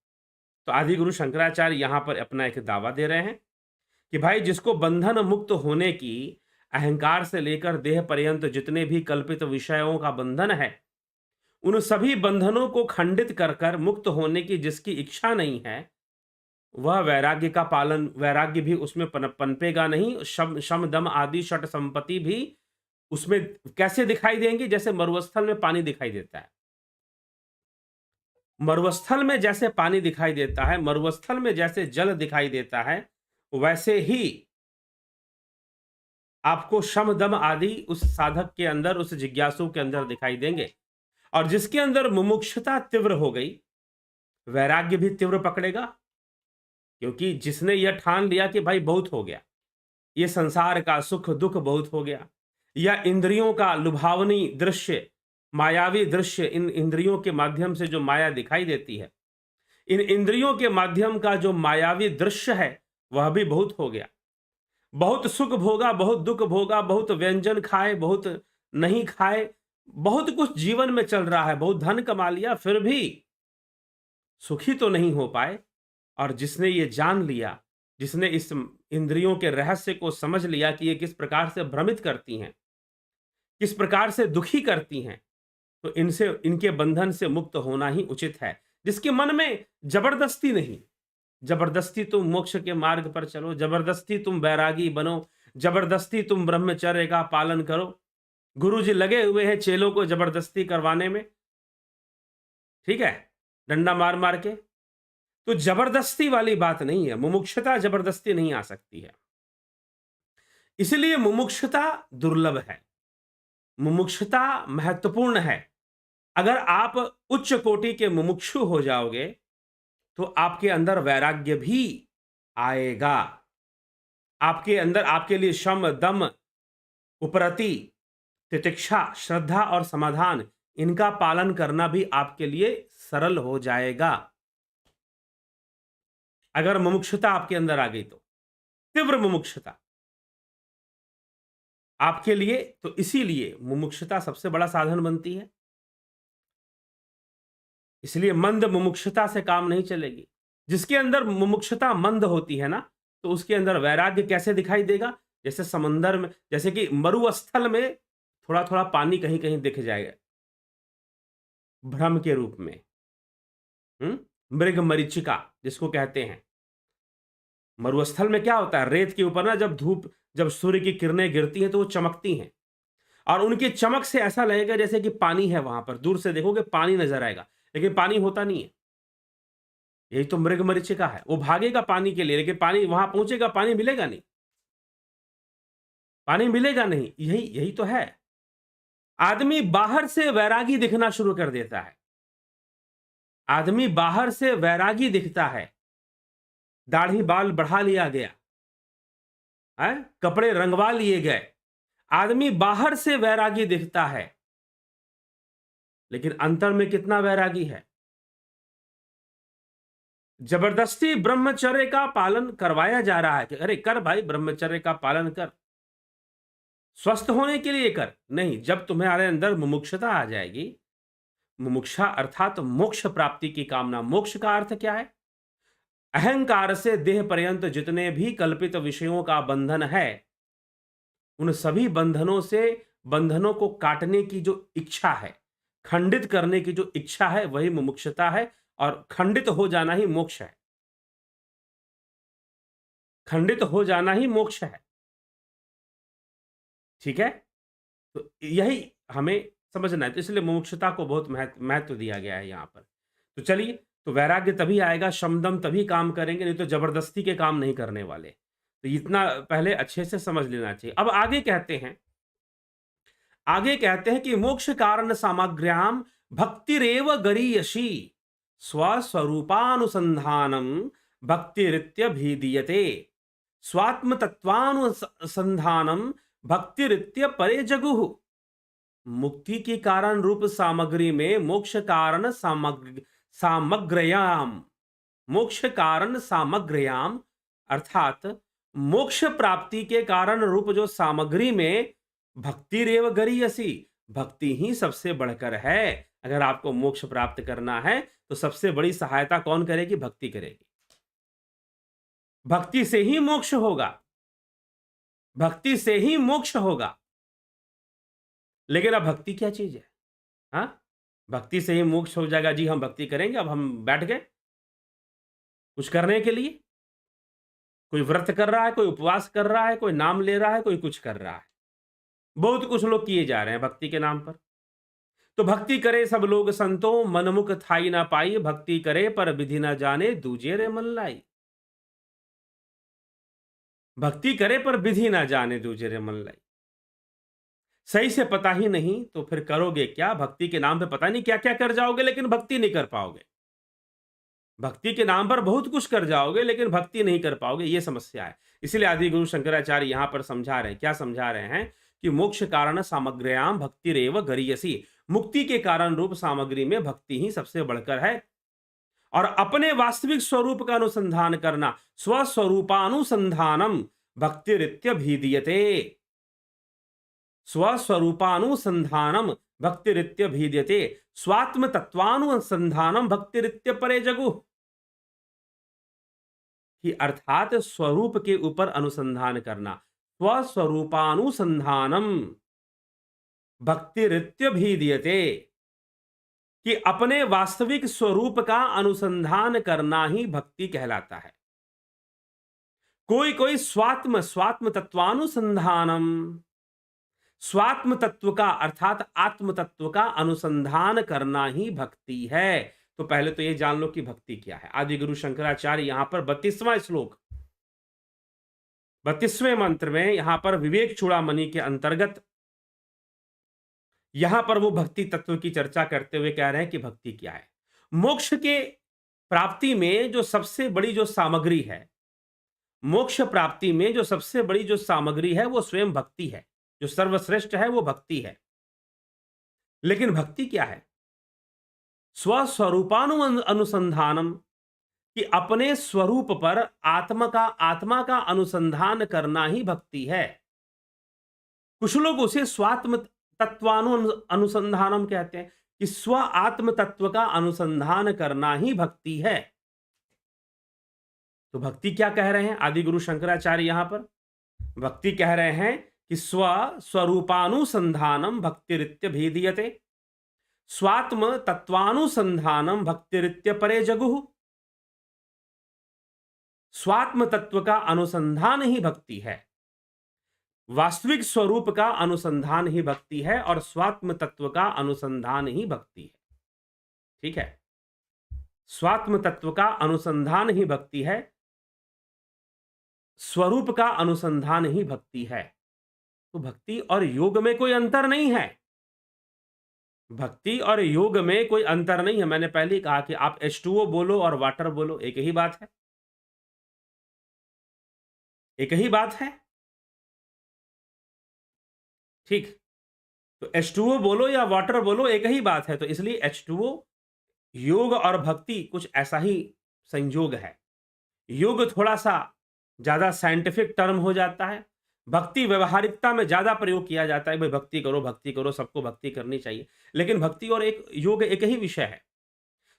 तो आदि गुरु शंकराचार्य यहां पर अपना एक दावा दे रहे हैं कि भाई जिसको बंधन मुक्त होने की, अहंकार से लेकर देह पर्यंत जितने भी कल्पित विषयों का बंधन है, उन सभी बंधनों को खंडित कर कर मुक्त होने की जिसकी इच्छा नहीं है, वह वैराग्य का पालन, वैराग्य भी उसमें पनपेगा नहीं। शम शम दम आदि षट संपत्ति भी उसमें कैसे दिखाई देंगी? जैसे मरुस्थल में पानी दिखाई देता है। मरुस्थल में जैसे पानी दिखाई देता है, मरुस्थल में जैसे जल दिखाई देता है, वैसे ही आपको शम दम आदि उस साधक के अंदर, उस जिज्ञासु के अंदर दिखाई देंगे। और जिसके अंदर मुमुक्षुता तीव्र हो गई, वैराग्य भी तीव्र पकड़ेगा, क्योंकि जिसने यह ठान लिया कि भाई बहुत हो गया, ये संसार का सुख दुख बहुत हो गया, या इंद्रियों का लुभावनी दृश्य, मायावी दृश्य, इन इंद्रियों के माध्यम से जो माया दिखाई देती है, इन इंद्रियों के माध्यम का जो मायावी दृश्य है, वह भी बहुत हो गया। बहुत सुख भोगा, बहुत दुख भोगा, बहुत व्यंजन खाए, बहुत नहीं खाए, बहुत कुछ जीवन में चल रहा है, बहुत धन कमा लिया, फिर भी सुखी तो नहीं हो पाए। और जिसने ये जान लिया, जिसने इस इंद्रियों के रहस्य को समझ लिया कि ये किस प्रकार से भ्रमित करती हैं, किस प्रकार से दुखी करती हैं, तो इनसे, इनके बंधन से मुक्त होना ही उचित है। जिसके मन में जबरदस्ती नहीं, जबरदस्ती तुम मोक्ष के मार्ग पर चलो, जबरदस्ती तुम बैरागी बनो, जबरदस्ती तुम ब्रह्मचर्य का पालन करो। गुरुजी लगे हुए हैं चेलों को जबरदस्ती करवाने में, ठीक है, डंडा मार मार के। तो जबरदस्ती वाली बात नहीं है, मुमुक्षुता जबरदस्ती नहीं आ सकती है। इसलिए मुमुक्षुता दुर्लभ है, मुमुक्षुता महत्वपूर्ण है। अगर आप उच्च कोटि के मुमुक्षु हो जाओगे तो आपके अंदर वैराग्य भी आएगा। आपके अंदर, आपके लिए शम दम उपरति तितिक्षा श्रद्धा और समाधान, इनका पालन करना भी आपके लिए सरल हो जाएगा, अगर मुमुक्षुता आपके अंदर आ गई तो। तीव्र मुमुक्षुता आपके लिए, तो इसीलिए मुमुक्षुता सबसे बड़ा साधन बनती है। इसलिए मंद मुमुक्षुता से काम नहीं चलेगी। जिसके अंदर मुमुक्षुता मंद होती है ना, तो उसके अंदर वैराग्य कैसे दिखाई देगा? जैसे समंदर में, जैसे कि मरुस्थल में थोड़ा थोड़ा पानी कहीं कहीं दिख जाएगा भ्रम के रूप में। मृग मरीचिका जिसको कहते हैं, मरुस्थल में क्या होता है, रेत के ऊपर ना जब धूप, जब सूर्य की किरणें गिरती हैं तो वो चमकती हैं, और उनकी चमक से ऐसा लगेगा जैसे कि पानी है वहां पर। दूर से देखोगे पानी नजर आएगा, लेकिन पानी होता नहीं है। यही तो मृग मरीचिका है, वो भागेगा पानी के लिए, लेकिन पानी वहां पहुंचेगा, पानी मिलेगा नहीं, पानी मिलेगा नहीं। यही यही तो है। आदमी बाहर से वैरागी दिखना शुरू कर देता है, आदमी बाहर से वैरागी दिखता है, दाढ़ी बाल बढ़ा लिया गया है, कपड़े रंगवा लिए गए, आदमी बाहर से वैरागी दिखता है, लेकिन अंतर में कितना वैरागी है। जबरदस्ती ब्रह्मचर्य का पालन करवाया जा रहा है कि अरे कर भाई, ब्रह्मचर्य का पालन कर, स्वस्थ होने के लिए कर। नहीं, जब तुम्हारे अंदर मुमुक्षुता आ जाएगी, मुमुक्षा अर्थात मोक्ष प्राप्ति की कामना। मोक्ष का अर्थ क्या है? अहंकार से देह पर्यंत जितने भी कल्पित विषयों का बंधन है, उन सभी बंधनों से, बंधनों को काटने की जो इच्छा है, खंडित करने की जो इच्छा है, वही मुमुक्षुता है। और खंडित हो जाना ही मोक्ष है, खंडित हो जाना ही मोक्ष है। ठीक है, तो यही हमें समझना है। तो इसलिए मुमुक्षुता को बहुत महत्व दिया गया है यहां पर। तो चलिए, तो वैराग्य तभी आएगा, शमदम तभी काम करेंगे, नहीं तो जबरदस्ती के काम नहीं करने वाले। तो इतना पहले अच्छे से समझ लेना चाहिए। अब आगे कहते हैं, आगे कहते हैं कि मोक्ष कारण सामग्र्याम भक्तिरेव गरीयसी स्वस्वरूपानुसंधानम भक्तिरित्यभिधीयते स्वात्म तत्वानुसंधानम भक्तिरित्य परे जगुः। मुक्ति की कारण रूप सामग्री में मोक्ष कारण सामग्र्याम, मोक्ष कारण सामग्र्याम, अर्थात मोक्ष प्राप्ति के कारण रूप जो सामग्री में भक्ति रेव गरीयसी, भक्ति ही सबसे बढ़कर है। अगर आपको मोक्ष प्राप्त करना है तो सबसे बड़ी सहायता कौन करेगी? भक्ति करेगी। भक्ति से ही मोक्ष होगा, भक्ति से ही मोक्ष होगा। लेकिन अब भक्ति क्या चीज है? हाँ, भक्ति से ही मोक्ष हो जाएगा जी, हम भक्ति करेंगे, अब हम बैठ गए कुछ करने के लिए। कोई व्रत कर रहा है, कोई उपवास कर रहा है, कोई नाम ले रहा है, कोई कुछ कर रहा है। बहुत कुछ लोग किए जा रहे हैं भक्ति के नाम पर। तो भक्ति करे सब लोग संतो, मनमुख थाई ना पाई, भक्ति करे पर विधि ना जाने, दूजे रे मन लाई। भक्ति करे पर विधि ना जाने, दूजे रे मन लाई। सही से पता ही नहीं तो फिर करोगे क्या? भक्ति के नाम पे पता नहीं क्या क्या कर जाओगे, लेकिन भक्ति नहीं कर पाओगे। भक्ति के नाम पर बहुत कुछ कर जाओगे, लेकिन भक्ति नहीं कर पाओगे, ये समस्या है। इसलिए आदि गुरु शंकराचार्य यहां पर समझा रहे हैं। क्या समझा रहे हैं? कि मोक्ष कारण सामग्र्याम भक्ति रेव गरीयसी, मुक्ति के कारण रूप सामग्री में भक्ति ही सबसे बढ़कर है। और अपने वास्तविक स्वरूप का अनुसंधान करना, स्वस्वरूपानुसंधानम भक्तिरित्यभिधीयते, स्वस्वरूपानुसंधानम भक्तिरित्यभिधीयते, स्वात्म तत्वानुसंधानम भक्तिरित्यपरे जगु, कि अर्थात स्वरूप के ऊपर अनुसंधान करना, स्वस्वरूपानुसंधानम भक्तिरित्यभिधीयते, कि अपने वास्तविक स्वरूप का अनुसंधान करना ही भक्ति कहलाता है। कोई कोई स्वात्म स्वात्म तत्वानुसंधानम, स्वात्म तत्व का अर्थात आत्म तत्व का अनुसंधान करना ही भक्ति है। तो पहले तो ये जान लो कि भक्ति क्या है। आदि गुरु शंकराचार्य यहां पर 32वां श्लोक, 32वें मंत्र में यहां पर विवेक चूड़ामणि के अंतर्गत यहां पर वो भक्ति तत्व की चर्चा करते हुए कह रहे हैं कि भक्ति क्या है। मोक्ष के प्राप्ति में जो सबसे बड़ी जो सामग्री है, मोक्ष प्राप्ति में जो सबसे बड़ी जो सामग्री है वो स्वयं भक्ति है। जो सर्वश्रेष्ठ है वो भक्ति है। लेकिन भक्ति क्या है? स्वस्वरूपानु अनुसंधानम, कि अपने स्वरूप पर आत्मा का अनुसंधान करना ही भक्ति है। कुछ लोग उसे स्वात्म तत्वानु अनुसंधानम कहते हैं, कि स्व आत्म तत्व का अनुसंधान करना ही भक्ति है। तो भक्ति क्या कह रहे हैं आदि गुरु शंकराचार्य? यहां पर भक्ति कह रहे हैं कि स्व स्वरूपानुसंधानम भक्तिरित्यभिधीयते, स्वात्म तत्वानुसंधानम भक्तिरित्यपरे जगुः। स्वात्म तत्व का अनुसंधान ही भक्ति है, वास्तविक स्वरूप का अनुसंधान ही भक्ति है, और स्वात्म तत्व का अनुसंधान ही भक्ति है। ठीक है, स्वात्म तत्व का अनुसंधान ही भक्ति है, स्वरूप का अनुसंधान ही भक्ति है। तो भक्ति और योग में कोई अंतर नहीं है। भक्ति और योग में कोई अंतर नहीं है। मैंने पहले ही कहा कि आप H2O बोलो और वाटर बोलो, एक ही बात है, एक ही बात है। ठीक, तो H2O बोलो या वाटर बोलो, एक ही बात है। तो इसलिए H2O, योग और भक्ति कुछ ऐसा ही संयोग है। योग थोड़ा सा ज्यादा साइंटिफिक टर्म हो जाता है, भक्ति व्यवहारिकता में ज्यादा प्रयोग किया जाता है। भाई भक्ति करो, सबको भक्ति करनी चाहिए। लेकिन भक्ति और एक योग एक ही विषय है।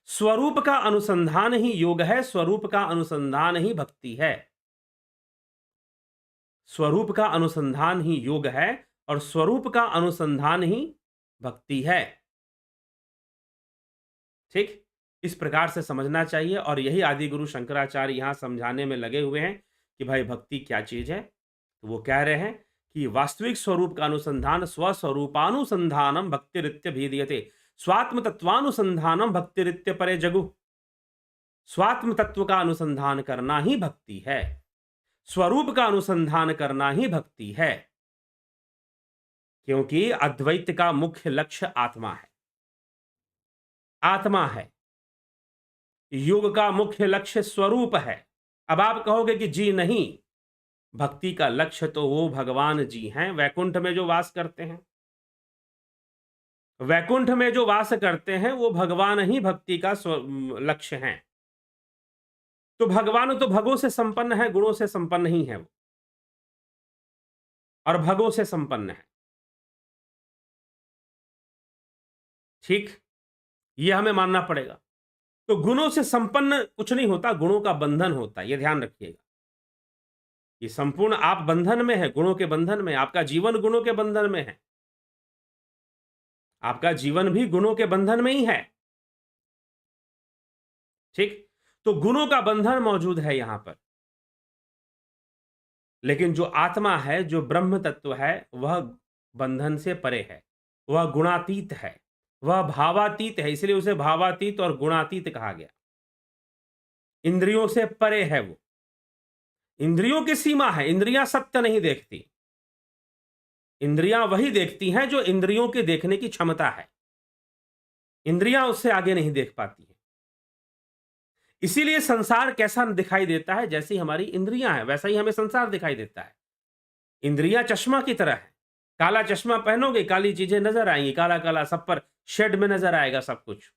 स्वरूप का अनुसंधान ही योग है, स्वरूप का अनुसंधान ही भक्ति है। स्वरूप का अनुसंधान ही योग है और स्वरूप का अनुसंधान ही भक्ति है। ठीक, इस प्रकार से समझना चाहिए। और यही आदि गुरु शंकराचार्य यहां समझाने में लगे हुए हैं कि भाई भक्ति क्या चीज है। तो वो कह रहे हैं कि वास्तविक स्वरूप का अनुसंधान, स्वस्वरूपानुसंधानम भक्तिरित्यभिधीयते, स्वात्म तत्वानुसंधानम भक्तिरित्यपरे जगु। स्वात्म तत्व का अनुसंधान करना ही भक्ति है, स्वरूप का अनुसंधान करना ही भक्ति है। क्योंकि अद्वैत का मुख्य लक्ष्य आत्मा है, आत्मा है। योग का मुख्य लक्ष्य स्वरूप है। अब आप कहोगे कि जी नहीं, भक्ति का लक्ष्य तो वो भगवान जी हैं, वैकुंठ में जो वास करते हैं। वैकुंठ में जो वास करते हैं वो भगवान ही भक्ति का लक्ष्य हैं। तो भगवान तो भगों से संपन्न है, गुणों से संपन्न नहीं है वो, और भगों से संपन्न है। ठीक, ये हमें मानना पड़ेगा। तो गुणों से संपन्न कुछ नहीं होता, गुणों का बंधन होता है, ये ध्यान रखिएगा। ये संपूर्ण आप बंधन में है, गुणों के बंधन में, आपका जीवन गुणों के बंधन में है। आपका जीवन भी गुणों के बंधन में ही है। ठीक, तो गुणों का बंधन मौजूद है यहां पर, लेकिन जो आत्मा है, जो ब्रह्म तत्व है, वह बंधन से परे है, वह गुणातीत है, वह भावातीत है, इसलिए उसे भावातीत और गुणातीत कहा गया। इंद्रियों से परे है वो। इंद्रियों की सीमा है, इंद्रियां सत्य नहीं देखती। इंद्रियां वही देखती हैं जो इंद्रियों के देखने की क्षमता है। इंद्रियां उससे आगे नहीं देख पाती हैं। इसीलिए संसार कैसा दिखाई देता है, जैसी हमारी इंद्रियां हैं वैसा ही हमें संसार दिखाई देता है। इंद्रियां चश्मा की तरह है। काला चश्मा पहनोगे, काली चीजें नजर आएंगी, काला काला सब पर शेड में नजर आएगा सब कुछ।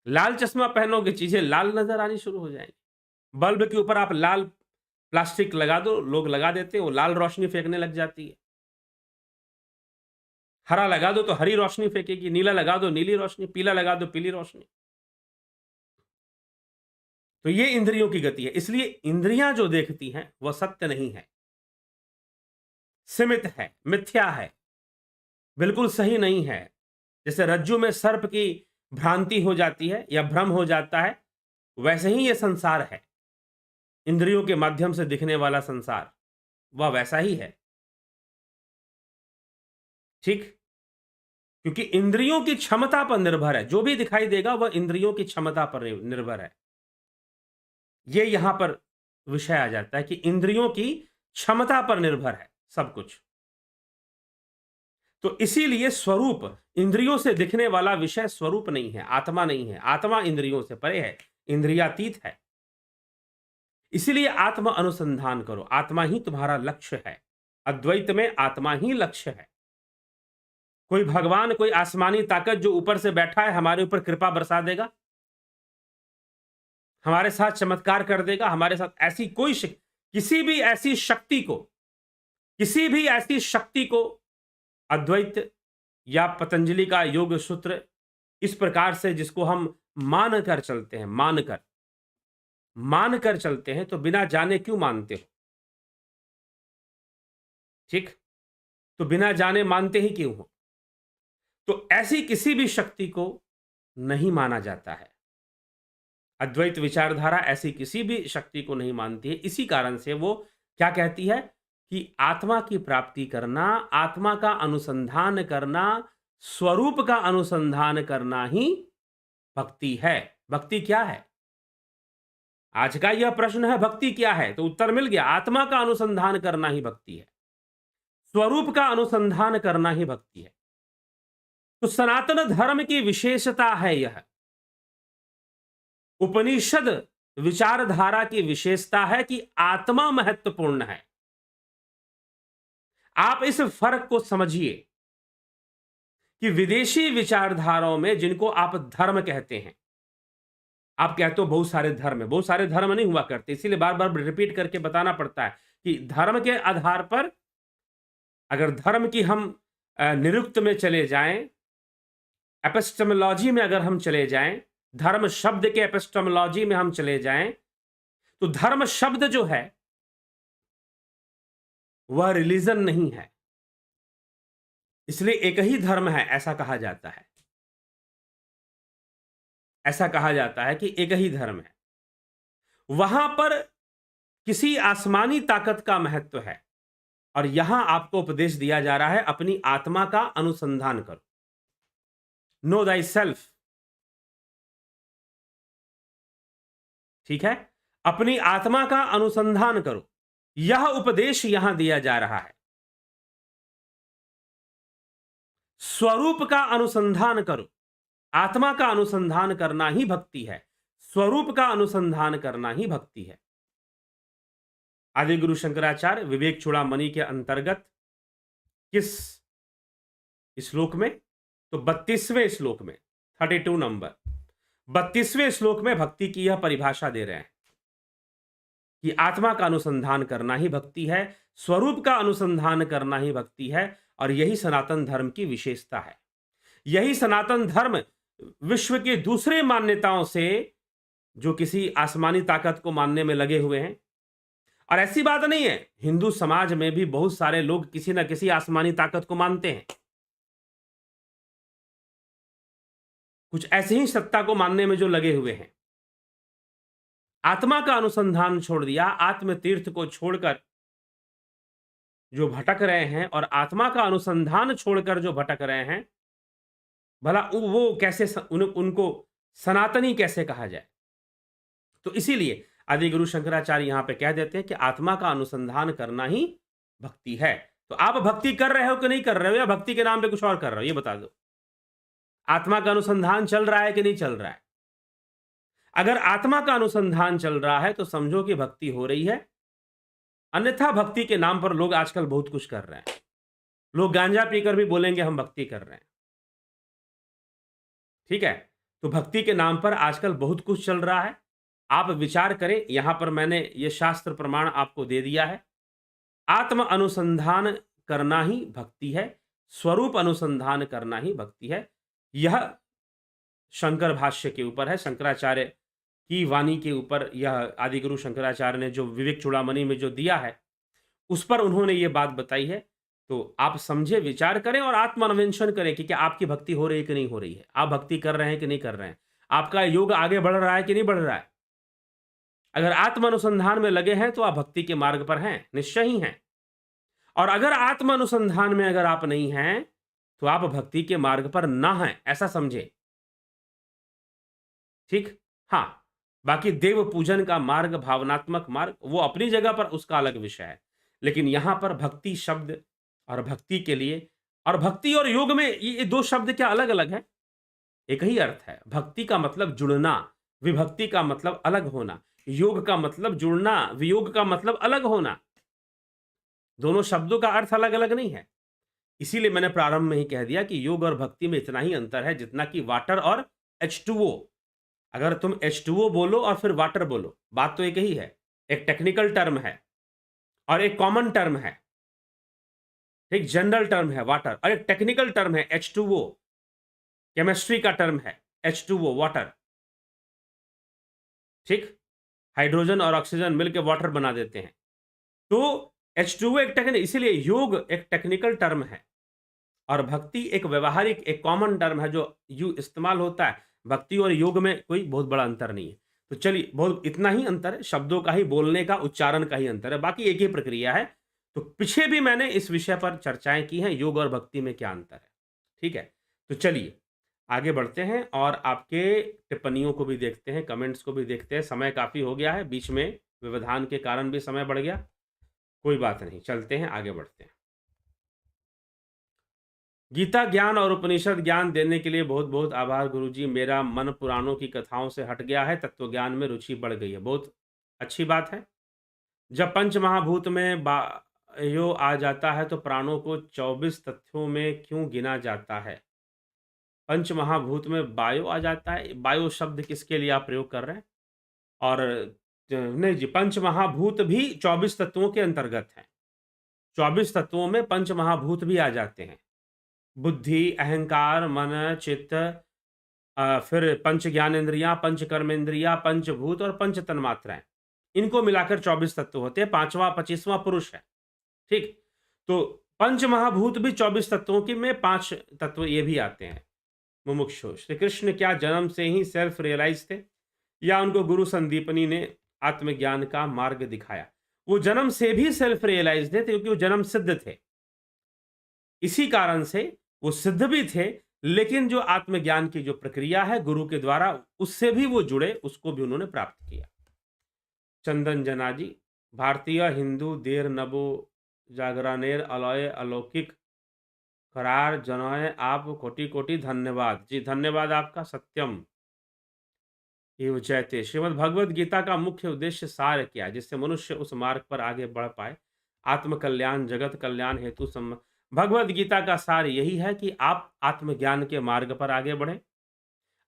लाल चश्मा पहनोगे, चीजें लाल नजर आनी शुरू हो जाएंगी। बल्ब के ऊपर आप लाल प्लास्टिक लगा दो, लोग लगा देते हैं, वो लाल रोशनी फेंकने लग जाती है। हरा लगा दो तो हरी रोशनी फेंकेगी, नीला लगा दो नीली रोशनी, पीला लगा दो पीली रोशनी। तो ये इंद्रियों की गति है। इसलिए इंद्रियां जो देखती हैं वह सत्य नहीं है, सीमित है, मिथ्या है, बिल्कुल सही नहीं है। जैसे रज्जु में सर्प की भ्रांति हो जाती है या भ्रम हो जाता है, वैसे ही ये संसार है। इंद्रियों के माध्यम से दिखने वाला संसार वह वैसा ही है। ठीक, क्योंकि इंद्रियों की क्षमता पर निर्भर है, जो भी दिखाई देगा वह इंद्रियों की क्षमता पर निर्भर है। ये यहां पर विषय आ जाता है कि इंद्रियों की क्षमता पर निर्भर है सब कुछ। तो इसीलिए स्वरूप, इंद्रियों से दिखने वाला विषय स्वरूप नहीं है, आत्मा नहीं है। आत्मा इंद्रियों से परे है, इंद्रियातीत है। इसीलिए आत्म अनुसंधान करो, आत्मा ही तुम्हारा लक्ष्य है। अद्वैत में आत्मा ही लक्ष्य है। कोई भगवान, कोई आसमानी ताकत जो ऊपर से बैठा है हमारे ऊपर कृपा बरसा देगा, हमारे साथ चमत्कार कर देगा, हमारे साथ ऐसी कोई किसी भी ऐसी शक्ति को, किसी भी ऐसी शक्ति को अद्वैत या पतंजलि का योग सूत्र इस प्रकार से जिसको हम मानकर चलते हैं, मानकर चलते हैं, तो बिना जाने क्यों मानते हो? ठीक, तो बिना जाने मानते ही क्यों हो? तो ऐसी किसी भी शक्ति को नहीं माना जाता है। अद्वैत विचारधारा ऐसी किसी भी शक्ति को नहीं मानती है। इसी कारण से वो क्या कहती है कि आत्मा की प्राप्ति करना, आत्मा का अनुसंधान करना, स्वरूप का अनुसंधान करना ही भक्ति है। भक्ति क्या है? आज का यह प्रश्न है, भक्ति क्या है? तो उत्तर मिल गया, आत्मा का अनुसंधान करना ही भक्ति है, स्वरूप का अनुसंधान करना ही भक्ति है। तो सनातन धर्म की विशेषता है यह। उपनिषद विचारधारा की विशेषता है कि आत्मा महत्वपूर्ण है। आप इस फर्क को समझिए कि विदेशी विचारधाराओं में, जिनको आप धर्म कहते हैं, आप कहते हो बहुत सारे धर्म है, बहुत सारे धर्म नहीं हुआ करते, इसीलिए बार बार रिपीट करके बताना पड़ता है कि धर्म के आधार पर, अगर धर्म की हम निरुक्त में चले जाएं, एपिस्टेमोलॉजी में अगर हम चले जाएं, धर्म शब्द के एपिस्टेमोलॉजी में हम चले जाएं, तो धर्म शब्द जो है वह रिलीजन नहीं है। इसलिए एक ही धर्म है ऐसा कहा जाता है। ऐसा कहा जाता है कि एक ही धर्म है। वहां पर किसी आसमानी ताकत का महत्व है, और यहां आपको उपदेश दिया जा रहा है अपनी आत्मा का अनुसंधान करो। No thy self. ठीक है, अपनी आत्मा का अनुसंधान करो, यह उपदेश यहां दिया जा रहा है। स्वरूप का अनुसंधान करो, आत्मा का अनुसंधान करना ही भक्ति है, स्वरूप का अनुसंधान करना ही भक्ति है। आदि गुरु शंकराचार्य विवेक चूड़ामणि के अंतर्गत किस श्लोक में, तो 32वें श्लोक में 32 नंबर 32वें श्लोक में भक्ति की यह परिभाषा दे रहे हैं कि आत्मा का अनुसंधान करना ही भक्ति है, स्वरूप का अनुसंधान करना ही भक्ति है, और यही सनातन धर्म की विशेषता है। यही सनातन धर्म विश्व की दूसरी मान्यताओं से, जो किसी आसमानी ताकत को मानने में लगे हुए हैं, और ऐसी बात नहीं है, हिंदू समाज में भी बहुत सारे लोग किसी न किसी आसमानी ताकत को मानते हैं, कुछ ऐसी ही सत्ता को मानने में जो लगे हुए हैं। आत्मा का अनुसंधान छोड़ दिया, आत्म तीर्थ को छोड़कर जो भटक रहे हैं, और आत्मा का अनुसंधान छोड़कर जो भटक रहे हैं, भला वो कैसे उनको सनातनी कैसे कहा जाए? तो इसीलिए आदि गुरु शंकराचार्य यहां पे कह देते हैं कि आत्मा का अनुसंधान करना ही भक्ति है। तो आप भक्ति कर रहे हो कि नहीं कर रहे हो, या भक्ति के नाम पे कुछ और कर रहे हो, ये बता दो। आत्मा का अनुसंधान चल रहा है कि नहीं चल रहा है? अगर आत्मा का अनुसंधान चल रहा है तो समझो कि भक्ति हो रही है, अन्यथा भक्ति के नाम पर लोग आजकल बहुत कुछ कर रहे हैं। लोग गांजा पीकर भी बोलेंगे हम भक्ति कर रहे हैं, ठीक है? तो भक्ति के नाम पर आजकल बहुत कुछ चल रहा है। आप विचार करें, यहां पर मैंने ये शास्त्र प्रमाण आपको दे दिया है। आत्म अनुसंधान करना ही भक्ति है, स्वरूप अनुसंधान करना ही भक्ति है। यह शंकर भाष्य के ऊपर है, शंकराचार्य की वाणी के ऊपर यह आदिगुरु शंकराचार्य ने जो विवेक चूड़ामणि में जो दिया है, उस पर उन्होंने ये बात बताई है। तो आप समझे, विचार करें और आत्मान्वेषण करें कि क्या आपकी भक्ति हो रही है कि नहीं हो रही है, आप भक्ति कर रहे हैं कि नहीं कर रहे हैं, आपका योग आगे बढ़ रहा है कि नहीं बढ़ रहा है। अगर आत्म अनुसंधान में लगे हैं तो आप भक्ति के मार्ग पर हैं, निश्चय ही हैं। और अगर आत्म अनुसंधान में अगर आप नहीं हैं तो आप भक्ति के मार्ग पर ना हैं, ऐसा समझे, ठीक? हाँ, बाकी देव पूजन का मार्ग, भावनात्मक मार्ग, वो अपनी जगह पर उसका अलग विषय है। लेकिन यहां पर भक्ति शब्द और भक्ति के लिए, और भक्ति और योग में ये दो शब्द क्या अलग अलग है? एक ही अर्थ है। भक्ति का मतलब जुड़ना, विभक्ति का मतलब अलग होना, योग का मतलब जुड़ना, वियोग का मतलब अलग होना। दोनों शब्दों का अर्थ अलग अलग नहीं है। इसीलिए मैंने प्रारंभ में ही कह दिया कि योग और भक्ति में इतना ही अंतर है जितना कि वाटर और H2O। अगर तुम H2O बोलो और फिर वाटर बोलो, बात तो एक ही है। एक टेक्निकल टर्म है और एक कॉमन टर्म है, एक जनरल टर्म है वाटर, और एक टेक्निकल टर्म है H2O, केमिस्ट्री का टर्म है H2O, वाटर, ठीक? हाइड्रोजन और ऑक्सीजन मिलकर वाटर बना देते हैं। तो H2O एक टेक्निकल, इसीलिए योग एक टेक्निकल टर्म है और भक्ति एक व्यवहारिक, एक कॉमन टर्म है जो इस्तेमाल होता है। भक्ति और योग में कोई बहुत बड़ा अंतर नहीं है। तो चलिए, बहुत इतना ही अंतर है, शब्दों का ही, बोलने का, उच्चारण का ही अंतर है, बाकी एक ही प्रक्रिया है। तो पीछे भी मैंने इस विषय पर चर्चाएं की हैं, योग और भक्ति में क्या अंतर है, ठीक है? तो चलिए आगे बढ़ते हैं और आपके टिप्पणियों को भी देखते हैं, कमेंट्स को भी देखते हैं। समय काफी हो गया है, बीच में व्यवधान के कारण भी समय बढ़ गया, कोई बात नहीं, चलते हैं, आगे बढ़ते हैं। गीता ज्ञान और उपनिषद ज्ञान देने के लिए बहुत बहुत आभार गुरुजी। मेरा मन पुराणों की कथाओं से हट गया है, तत्व ज्ञान में रुचि बढ़ गई है। बहुत अच्छी बात है। जब पंच महाभूत में बायो आ जाता है तो प्राणों को 24 तत्वों में क्यों गिना जाता है? पंच महाभूत में बायो आ जाता है, बायो शब्द किसके लिए आप प्रयोग कर रहे हैं? और नहीं जी, पंच महाभूत भी 24 तत्वों के अंतर्गत है। 24 तत्वों में पंच महाभूत भी आ जाते हैं। बुद्धि, अहंकार, मन, चित्त, फिर पंच ज्ञानेंद्रियां, पंच कर्मेंद्रियां, पंचभूत और पंच तन्मात्राएं, इनको मिलाकर 24 तत्व होते हैं। 5वां 25वां पुरुष है, ठीक? तो पंच महाभूत भी 24 तत्वों के में 5 तत्व ये भी आते हैं। मुमुक्षु श्री कृष्ण क्या जन्म से ही सेल्फ रियलाइज थे, या उनको गुरु संदीपनी ने आत्मज्ञान का मार्ग दिखाया? वो जन्म से भी सेल्फ रियलाइज थे क्योंकि वो जन्म सिद्ध थे, इसी कारण से वो सिद्ध भी थे। लेकिन जो आत्मज्ञान की जो प्रक्रिया है गुरु के द्वारा, उससे भी वो जुड़े, उसको भी उन्होंने प्राप्त किया। चंदन जना जी, भारतीय हिंदू देर नबो जागरानेर अलय अलौकिक करार जनय आप कोटि कोटि धन्यवाद जी, धन्यवाद आपका। सत्यम एव जयते। श्रीमद् भगवद गीता का मुख्य उद्देश्य सार क्या है जिससे मनुष्य उस मार्ग पर आगे बढ़ पाए? आत्म कल्याण, जगत कल्याण हेतु भगवद गीता का सार यही है कि आप आत्मज्ञान के मार्ग पर आगे बढ़ें,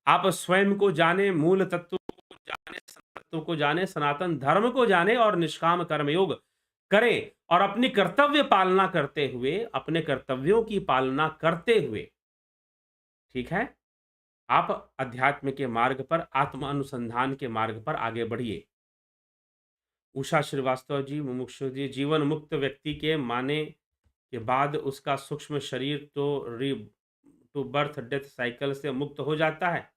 आप स्वयं को जाने, मूल तत्व को जाने, तत्व को जाने, सनातन धर्म को जाने और निष्काम कर्मयोग करें और अपनी कर्तव्य पालना करते हुए, अपने कर्तव्यों की पालना करते हुए, ठीक है, आप अध्यात्म के मार्ग पर, आत्म अनुसंधान के मार्ग पर आगे बढ़िए। उषा श्रीवास्तव जी, मुमुक्षु जी, जीवन मुक्त व्यक्ति के माने के बाद उसका सूक्ष्म शरीर टू बर्थ डेथ साइकिल से मुक्त हो जाता है।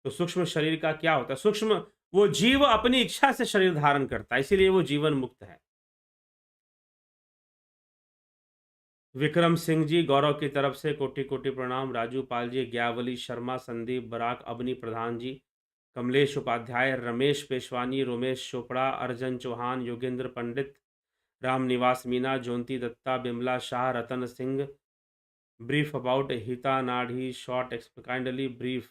तो सूक्ष्म शरीर का क्या होता है? सूक्ष्म, वो जीव अपनी इच्छा से शरीर धारण करता है, इसीलिए वो जीवन मुक्त है। विक्रम सिंह जी, गौरव की तरफ से कोटि कोटि प्रणाम। Raju Pal ji, ज्ञावली Sharma, Sandeep Barack, Abani Pradhan ji, Kamlesh Upadhyay, Ramesh Peshwani, Romesh Chopra, Arjan Chauhan, Yogendra Pandit, Ram Niwas Meena, Jyoti Dutta, Bimla Shah, Ratan Singh, brief about हिता नाढ़ी, शॉर्ट काइंडली ब्रीफ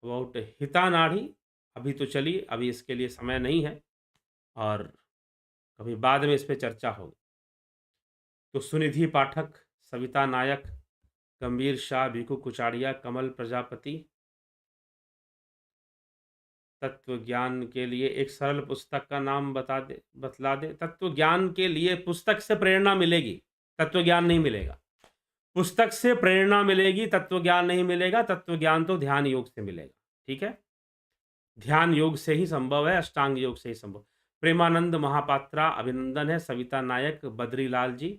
अबाउट हिता नाढ़ी। अभी तो चलिए, अभी इसके लिए समय नहीं है और कभी बाद में इस पर चर्चा होगी। तो सुनिधि पाठक, सविता नायक, गंभीर शाह, भिकू कुचाड़िया, कमल प्रजापति, तत्व ज्ञान के लिए एक सरल पुस्तक का नाम बतला दे। तत्व ज्ञान के लिए पुस्तक से प्रेरणा मिलेगी, तत्व ज्ञान नहीं मिलेगा। पुस्तक से प्रेरणा मिलेगी, तत्व ज्ञान नहीं मिलेगा। तत्व ज्ञान तो ध्यान योग से मिलेगा, ठीक है, ध्यान योग से ही संभव है, अष्टांग योग से ही संभव। प्रेमानंद महापात्रा, अभिनंदन है। सविता नायक, बद्रीलाल जी,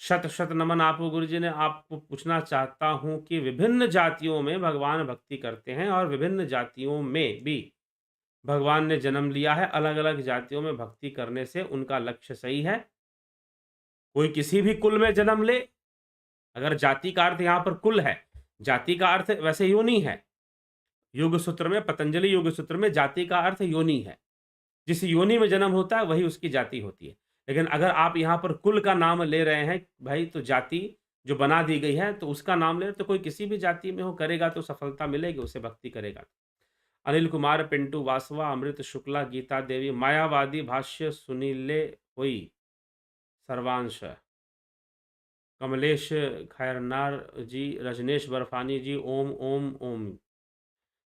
शत शत नमन आपको गुरु जी ने। आपको पूछना चाहता हूं कि विभिन्न जातियों में भगवान भक्ति करते हैं और विभिन्न जातियों में भी भगवान ने जन्म लिया है। अलग अलग जातियों में भक्ति करने से उनका लक्ष्य सही है? कोई किसी भी कुल में जन्म ले, अगर जाति का अर्थ यहाँ पर कुल है, जाति का अर्थ वैसे योनि है। योग सूत्र में, पतंजलि योग सूत्र में जाति का अर्थ योनि है। जिस योनि में जन्म होता है वही उसकी जाति होती है। लेकिन अगर आप यहाँ पर कुल का नाम ले रहे हैं भाई, तो जाति जो बना दी गई है तो उसका नाम ले, तो कोई किसी भी जाति में हो, करेगा तो सफलता मिलेगी, उसे भक्ति करेगा। अनिल कुमार, पिंटू वासवा, अमृत शुक्ला, गीता देवी, मायावादी भाष्य सुनीले हुई, सर्वांश, कमलेश खैरनार जी, रजनेश बर्फानी जी, ओम ओम ओम,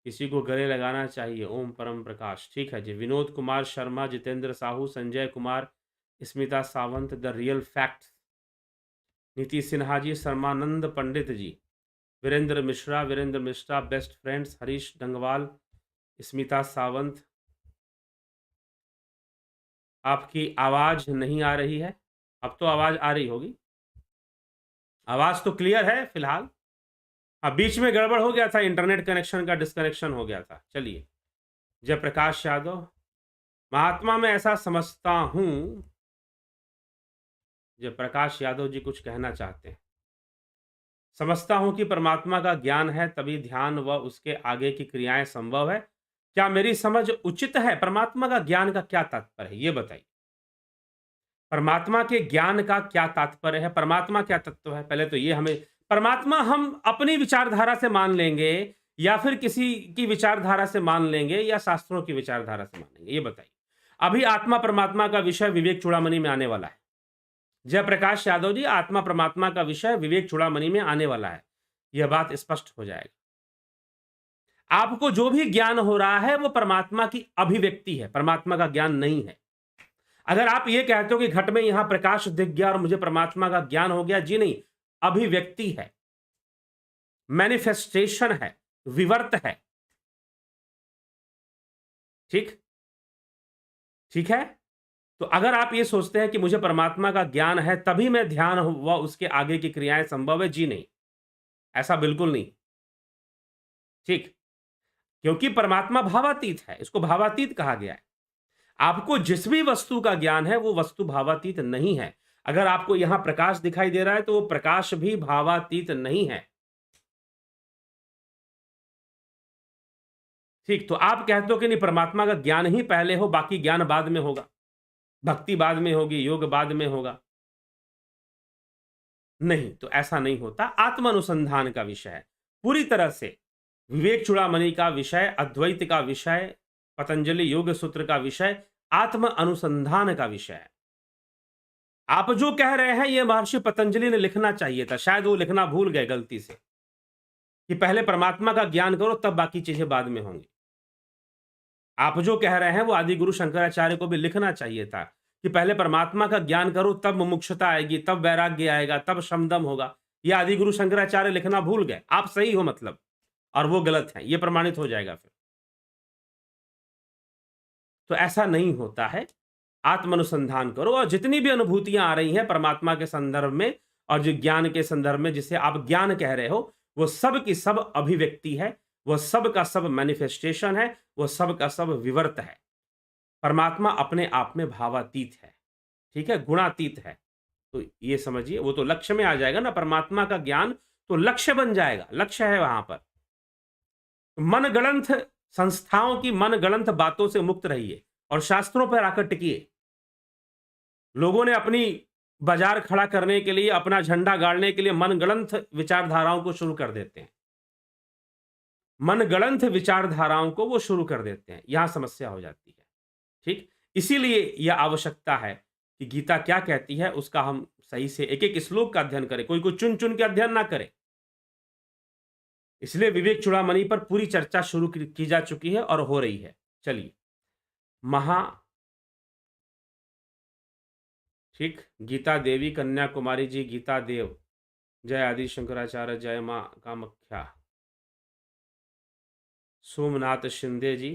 किसी को गले लगाना चाहिए, ओम परम प्रकाश, ठीक है जी। Vinod Kumar Sharma, Jitendra Sahu, Sanjay Kumar, Smita Sawant, the real fact, Neeti Sinha ji, Sharmanand Pandit ji, Virendra Mishra, best friends, Harish Dangwal, Smita Sawant. आपकी आवाज नहीं आ रही है, अब तो आवाज आ रही होगी, आवाज तो क्लियर है फिलहाल। हाँ, बीच में गड़बड़ हो गया था, इंटरनेट कनेक्शन का डिस्कनेक्शन हो गया था। चलिए, जयप्रकाश यादव, महात्मा मैं ऐसा समझता हूं, जयप्रकाश यादव जी कुछ कहना चाहते हैं। समझता हूं कि परमात्मा का ज्ञान है तभी ध्यान व उसके आगे की क्रियाएं संभव है। क्या मेरी समझ उचित है? परमात्मा का ज्ञान का क्या तात्पर्य है, ये बताइए। परमात्मा के ज्ञान का क्या तात्पर्य है? परमात्मा क्या तत्व है? पहले तो ये हमें, परमात्मा हम अपनी विचारधारा से मान लेंगे या फिर किसी की विचारधारा से मान लेंगे या शास्त्रों की विचारधारा से मानेंगे, ये बताइए। अभी आत्मा परमात्मा का विषय विवेक चूड़ामणि में आने वाला है। जयप्रकाश यादव जी, आत्मा परमात्मा का विषय विवेक चूड़ामणि में आने वाला है, यह बात स्पष्ट हो जाएगी। आपको जो भी ज्ञान हो रहा है वो परमात्मा की अभिव्यक्ति है, परमात्मा का ज्ञान नहीं है। अगर आप ये कहते हो कि घट में यहां प्रकाश दिख गया और मुझे परमात्मा का ज्ञान हो गया, जी नहीं, अभिव्यक्ति है, मैनिफेस्टेशन है, विवर्त है, ठीक ठीक है। तो अगर आप ये सोचते हैं कि मुझे परमात्मा का ज्ञान है तभी मैं ध्यान व उसके आगे की क्रियाएं संभव है, जी नहीं, ऐसा बिल्कुल नहीं, ठीक। क्योंकि परमात्मा भावातीत है, इसको भावातीत कहा गया है। आपको जिस भी वस्तु का ज्ञान है वो वस्तु भावातीत नहीं है। अगर आपको यहां प्रकाश दिखाई दे रहा है तो वो प्रकाश भी भावातीत नहीं है, ठीक। तो आप कहते हो कि नहीं, परमात्मा का ज्ञान ही पहले हो, बाकी ज्ञान बाद में होगा, भक्ति बाद में होगी, योग बाद में होगा, नहीं, तो ऐसा नहीं होता। आत्म अनुसंधान का विषय है पूरी तरह से, विवेक चूड़ामणि का विषय, अद्वैत का विषय, पतंजलि योग सूत्र का विषय, आत्म अनुसंधान का विषय है। आप जो कह रहे हैं ये महर्षि पतंजलि ने लिखना चाहिए था, शायद वो लिखना भूल गए गलती से, कि पहले परमात्मा का ज्ञान करो तब बाकी चीजें बाद में होंगी। आप जो कह रहे हैं वो आदि गुरु शंकराचार्य को भी लिखना चाहिए था कि पहले परमात्मा का ज्ञान करो तब मुमुक्षुता आएगी, तब वैराग्य आएगा, तब शमदम होगा। ये आदि गुरु शंकराचार्य लिखना भूल गए। आप सही हो मतलब, और वो गलत है, ये प्रमाणित हो जाएगा फिर। तो ऐसा नहीं होता है। आत्मानुसंधान करो और जितनी भी अनुभूतियां आ रही हैं परमात्मा के संदर्भ में और जो ज्ञान के संदर्भ में जिसे आप ज्ञान कह रहे हो, वो सब की सब अभिव्यक्ति है, वो सब का सब मैनिफेस्टेशन है, वो सब का सब विवर्त है। परमात्मा अपने आप में भावातीत है, ठीक है, गुणातीत है। तो ये समझिए, वो तो लक्ष्य में आ जाएगा ना, परमात्मा का ज्ञान तो लक्ष्य बन जाएगा, लक्ष्य है वहां पर। मनगढ़ंत संस्थाओं की मनगढ़ंत बातों से मुक्त रहिए और शास्त्रों पर आकर टिकिए। लोगों ने अपनी बाजार खड़ा करने के लिए, अपना झंडा गाड़ने के लिए मनगढ़ंत विचारधाराओं को शुरू कर देते हैं। मनगढ़ंत विचारधाराओं को वो शुरू कर देते हैं, यहां समस्या हो जाती है। ठीक, इसीलिए यह आवश्यकता है कि गीता क्या कहती है उसका हम सही से एक एक श्लोक का अध्ययन करें, कोई कोई चुन चुन के अध्ययन ना करे। इसलिए विवेक चूड़ामणि पर पूरी चर्चा शुरू की जा चुकी है और हो रही है। चलिए, महा ठीक, गीता देवी कन्याकुमारी जी, गीता देव, जय आदि शंकराचार्य, जय मां कामाख्या, सोमनाथ शिंदे जी,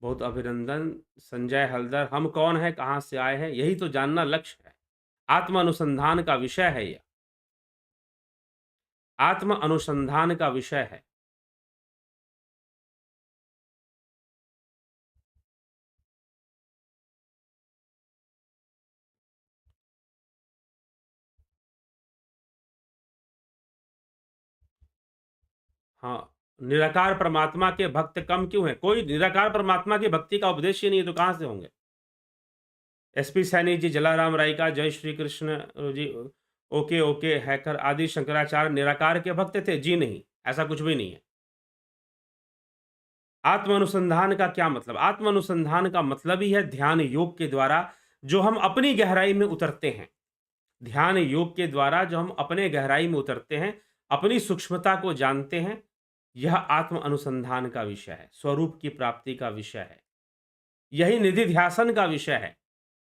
बहुत अभिनंदन। संजय हलदर, हम कौन है, कहां से आए हैं, यही तो जानना लक्ष्य है। आत्म अनुसंधान का विषय है यह, आत्म अनुसंधान का विषय है। हाँ, निराकार परमात्मा के भक्त कम क्यों हैं? कोई निराकार परमात्मा की भक्ति का उपदेश ही नहीं है तो कहां से होंगे? एसपी सैनी जी, जलाराम राय का, जय Shri Krishna ji, okay okay hacker, आदि शंकराचार्य निराकार के भक्त थे? जी नहीं, ऐसा कुछ भी नहीं है। आत्म अनुसंधान का क्या मतलब? आत्म अनुसंधान का मतलब ही है ध्यान योग के द्वारा जो हम अपनी गहराई में उतरते हैं। ध्यान योग के द्वारा जो हम अपने गहराई में उतरते हैं, अपनी सूक्ष्मता को जानते हैं, यह आत्म अनुसंधान का विषय है, स्वरूप की प्राप्ति का विषय है। यही निधि ध्यासन का विषय है।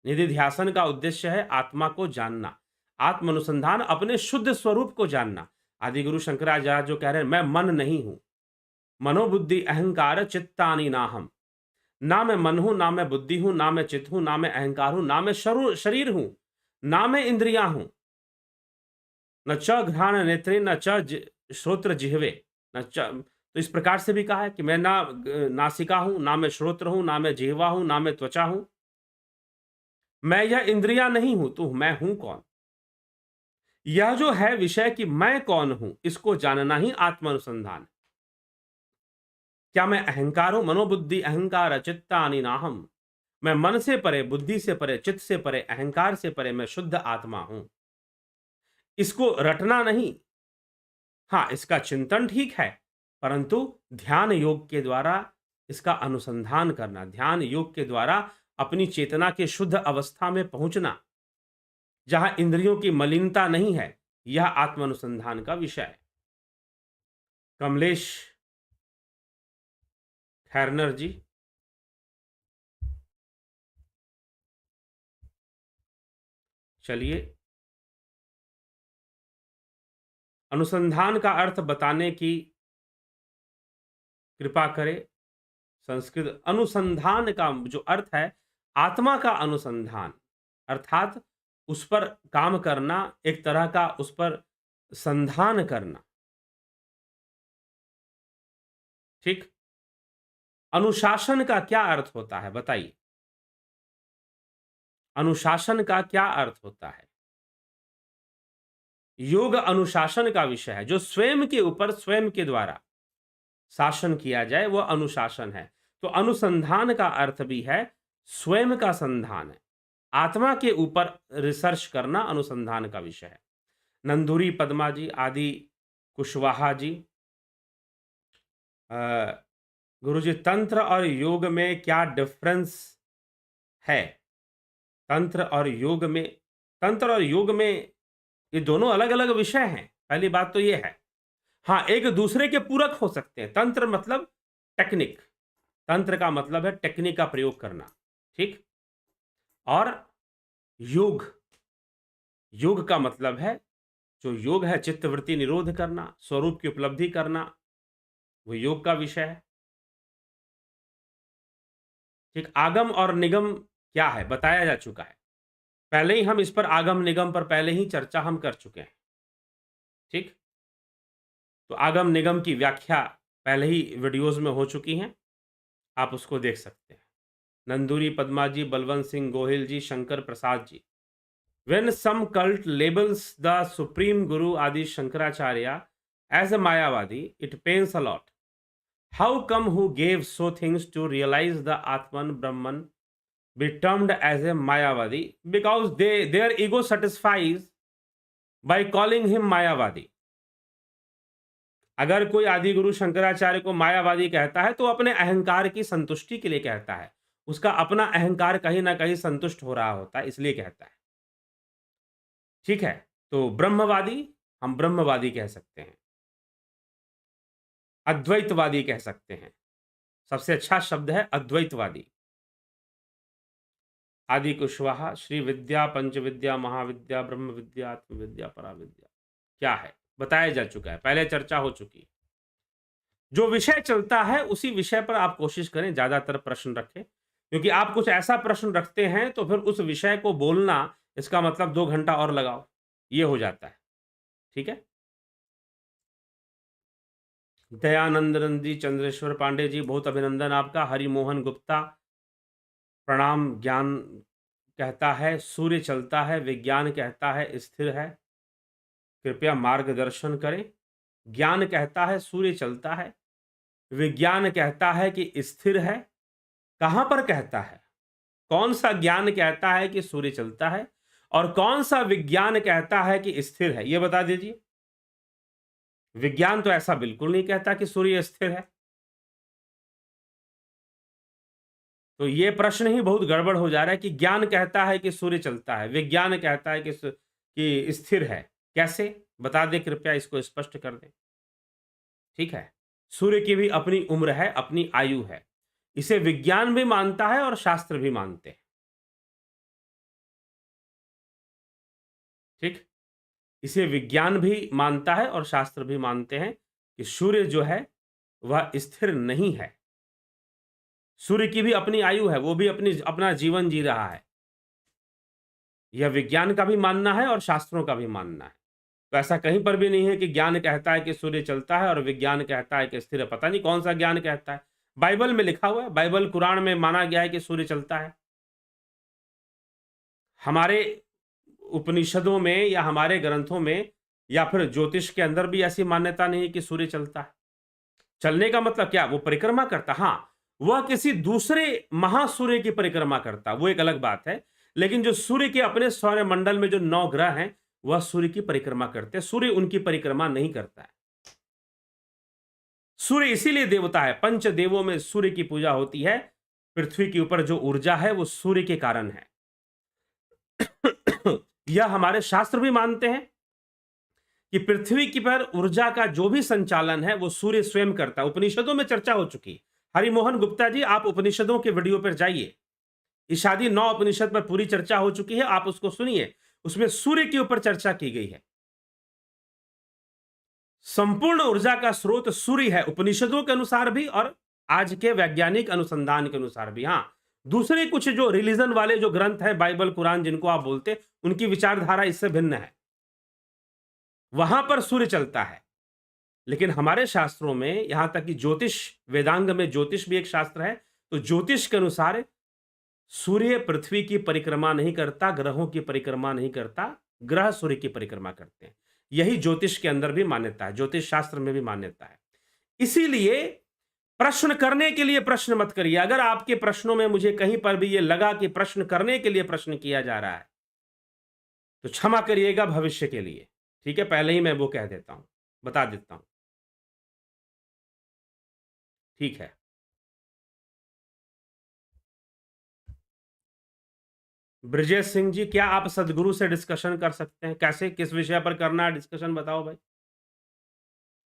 निधि ध्यासन का उद्देश्य है आत्मा को जानना, आत्म अनुसंधान, अपने शुद्ध स्वरूप को जानना। आदि गुरु शंकराचार्य जो कह रहे हैं, मैं मन नहीं हूं, मनोबुद्धि अहंकार चित्तानि नाहम, ना मैं मन हूं, ना मैं बुद्धि हूं, ना मैं चित्त हूं, ना मैं अहंकार हूं, ना मैं शरीर हूं, ना मैं इंद्रियां हूं, न च घ्राण नेत्रे, न च श्रोत्र जिह्वे, न च, तो इस प्रकार से भी कहा है कि मैं ना नासिका हूं, ना मैं श्रोत्र हूं, ना मैं जिह्वा हूं, ना मैं त्वचा हूं, मैं यह इंद्रियां नहीं हूं, तो मैं हूं कौन? यह जो है विषय कि मैं कौन हूं, इसको जानना ही आत्मानुसंधान। क्या मैं अहंकार हूं? मनोबुद्धि अहंकार चित्तानि नाहम, मैं मन से परे, बुद्धि से परे, चित्त से परे, अहंकार से परे, मैं शुद्ध आत्मा हूं। इसको रटना नहीं, हाँ, इसका चिंतन ठीक है, परंतु ध्यान योग के द्वारा इसका अनुसंधान करना, ध्यान योग के द्वारा अपनी चेतना के शुद्ध अवस्था में पहुंचना, जहां इंद्रियों की मलिनता नहीं है, यह आत्म अनुसंधान का विषय है। कमलेश खैरनर जी, चलिए, अनुसंधान का अर्थ बताने की कृपा करें। संस्कृत अनुसंधान का जो अर्थ है, आत्मा का अनुसंधान, अर्थात उस पर काम करना, एक तरह का उस पर संधान करना। ठीक, अनुशासन का क्या अर्थ होता है बताइए? अनुशासन का क्या अर्थ होता है? योग अनुशासन का विषय है, जो स्वयं के ऊपर स्वयं के द्वारा शासन किया जाए, वह अनुशासन है। तो अनुसंधान का अर्थ भी है स्वयं का संधान है, आत्मा के ऊपर रिसर्च करना अनुसंधान का विषय है। नंदुरी पद्मा जी, आदि कुशवाहा जी, गुरुजी, तंत्र और योग में क्या डिफरेंस है? तंत्र और योग में तंत्र और योग में ये दोनों अलग-अलग विषय हैं, पहली बात तो ये है। हाँ, एक दूसरे के पूरक हो सकते हैं। तंत्र मतलब टेक्निक, तंत्र का मतलब है टेक्निक का प्रयोग करना, ठीक? और योग, योग का मतलब है जो योग है चित्तवृत्ति निरोध करना, स्वरूप की उपलब्धि करना, वो योग का विषय है। ठीक, आगम और निगम क्या है बताया जा चुका है। पहले ही हम इस पर आगम निगम पर पहले ही चर्चा हम कर चुके हैं। ठीक? तो आगम निगम की व्याख्या पहले ही वीडियोज़ में हो चुकी हैं, आप उसको देख सकते हैं। नंदूरी पद्मा जी, बलवंत सिंह गोहिल जी, Shankar Prasad ji. When some cult labels the supreme guru Adi Shankaracharya as a Mayavadi, it pains a lot. How come who gave so things to realize the Atman Brahman be termed as a Mayavadi? Because their ego satisfies by calling him Mayavadi. अगर कोई आदि गुरु शंकराचार्य को मायावादी कहता है तो अपने अहंकार की संतुष्टि के लिए कहता है, उसका अपना अहंकार कहीं ना कहीं संतुष्ट हो रहा होता है इसलिए कहता है। ठीक है, तो ब्रह्मवादी हम ब्रह्मवादी कह सकते हैं, अद्वैतवादी कह सकते हैं, सबसे अच्छा शब्द है अद्वैतवादी। आदि कुशवाहा श्री विद्या पंचविद्या महाविद्या ब्रह्म विद्या आत्मविद्या पराविद्या क्या है बताया जा चुका है, पहले चर्चा हो चुकी है। जो विषय चलता है उसी विषय पर आप कोशिश करें ज्यादातर प्रश्न रखें, क्योंकि आप कुछ ऐसा प्रश्न रखते हैं तो फिर उस विषय को बोलना इसका मतलब 2 घंटा और लगाओ, ये हो जाता है। ठीक है, दयानंद जी, चंद्रेश्वर पांडे जी, बहुत अभिनंदन आपका। हरिमोहन गुप्ता प्रणाम। ज्ञान कहता है सूर्य चलता है, विज्ञान कहता है स्थिर है, कृपया मार्गदर्शन करें। ज्ञान कहता है सूर्य चलता है, विज्ञान कहता है कि स्थिर है। कहां पर कहता है? कौन सा ज्ञान कहता है कि सूर्य चलता है और कौन सा विज्ञान कहता है कि स्थिर है, यह बता दीजिए। विज्ञान तो ऐसा बिल्कुल नहीं कहता कि सूर्य स्थिर है, तो ये प्रश्न ही बहुत गड़बड़ हो जा रहा है कि ज्ञान कहता है कि सूर्य चलता है, विज्ञान कहता है कि स्थिर है। कैसे बता दें, कृपया इसको स्पष्ट कर दें। ठीक है, सूर्य की भी अपनी उम्र है, अपनी आयु है, इसे विज्ञान भी मानता है और शास्त्र भी मानते हैं। ठीक, इसे विज्ञान भी मानता है और शास्त्र भी मानते हैं कि सूर्य जो है वह स्थिर नहीं है। सूर्य की भी अपनी आयु है, वो भी अपना जीवन जी रहा है। यह विज्ञान का भी मानना है और शास्त्रों का भी मानना है। तो ऐसा कहीं पर भी नहीं है कि ज्ञान कहता है कि सूर्य चलता है और विज्ञान कहता है कि स्थिर है। पता नहीं कौन सा ज्ञान कहता है। बाइबल में लिखा हुआ है, बाइबल कुरान में माना गया है कि सूर्य चलता है। हमारे उपनिषदों में या हमारे ग्रंथों में या फिर ज्योतिष के अंदर भी ऐसी मान्यता नहीं है कि सूर्य चलता है। चलने का मतलब क्या? वो परिक्रमा करता। हाँ, वह किसी दूसरे महासूर्य की परिक्रमा करता, वो एक अलग बात है। लेकिन जो सूर्य के अपने सौरमंडल में जो 9 ग्रह हैं, वह सूर्य की परिक्रमा करते हैं, सूर्य उनकी परिक्रमा नहीं करता है। सूर्य इसीलिए देवता है, पंच देवों में सूर्य की पूजा होती है। पृथ्वी के ऊपर जो ऊर्जा है वो सूर्य के कारण है। यह हमारे शास्त्र भी मानते हैं कि पृथ्वी की पर ऊर्जा का जो भी संचालन है वो सूर्य स्वयं करता है। उपनिषदों में चर्चा हो चुकी। हरिमोहन गुप्ता जी, आप उपनिषदों के वीडियो पर जाइए, इशादी 9 उपनिषद पर पूरी चर्चा हो चुकी है, आप उसको सुनिए, उसमें सूर्य के ऊपर चर्चा की गई है। संपूर्ण ऊर्जा का स्रोत सूर्य है, उपनिषदों के अनुसार भी और आज के वैज्ञानिक अनुसंधान के अनुसार भी। हाँ, दूसरे कुछ जो रिलीजन वाले जो ग्रंथ हैं, बाइबल कुरान जिनको आप बोलते, उनकी विचारधारा इससे भिन्न है, वहां पर सूर्य चलता है। लेकिन हमारे शास्त्रों में, यहां तक कि ज्योतिष वेदांग में ज्योतिष भी एक शास्त्र है, तो ज्योतिष के अनुसार सूर्य पृथ्वी की परिक्रमा नहीं करता, ग्रहों की परिक्रमा नहीं करता, ग्रह सूर्य की परिक्रमा करते हैं। यही ज्योतिष के अंदर भी मान्यता है, ज्योतिष शास्त्र में भी मान्यता है। इसीलिए प्रश्न करने के लिए प्रश्न मत करिए। अगर आपके प्रश्नों में मुझे कहीं पर भी ये लगा कि प्रश्न करने के लिए प्रश्न किया जा रहा है, तो क्षमा करिएगा भविष्य के लिए। ठीक है, पहले ही मैं वो कह देता हूं, बता देता हूं। ठीक है। ब्रजेश सिंह जी, क्या आप सदगुरु से डिस्कशन कर सकते हैं? कैसे, किस विषय पर करना है डिस्कशन, बताओ भाई?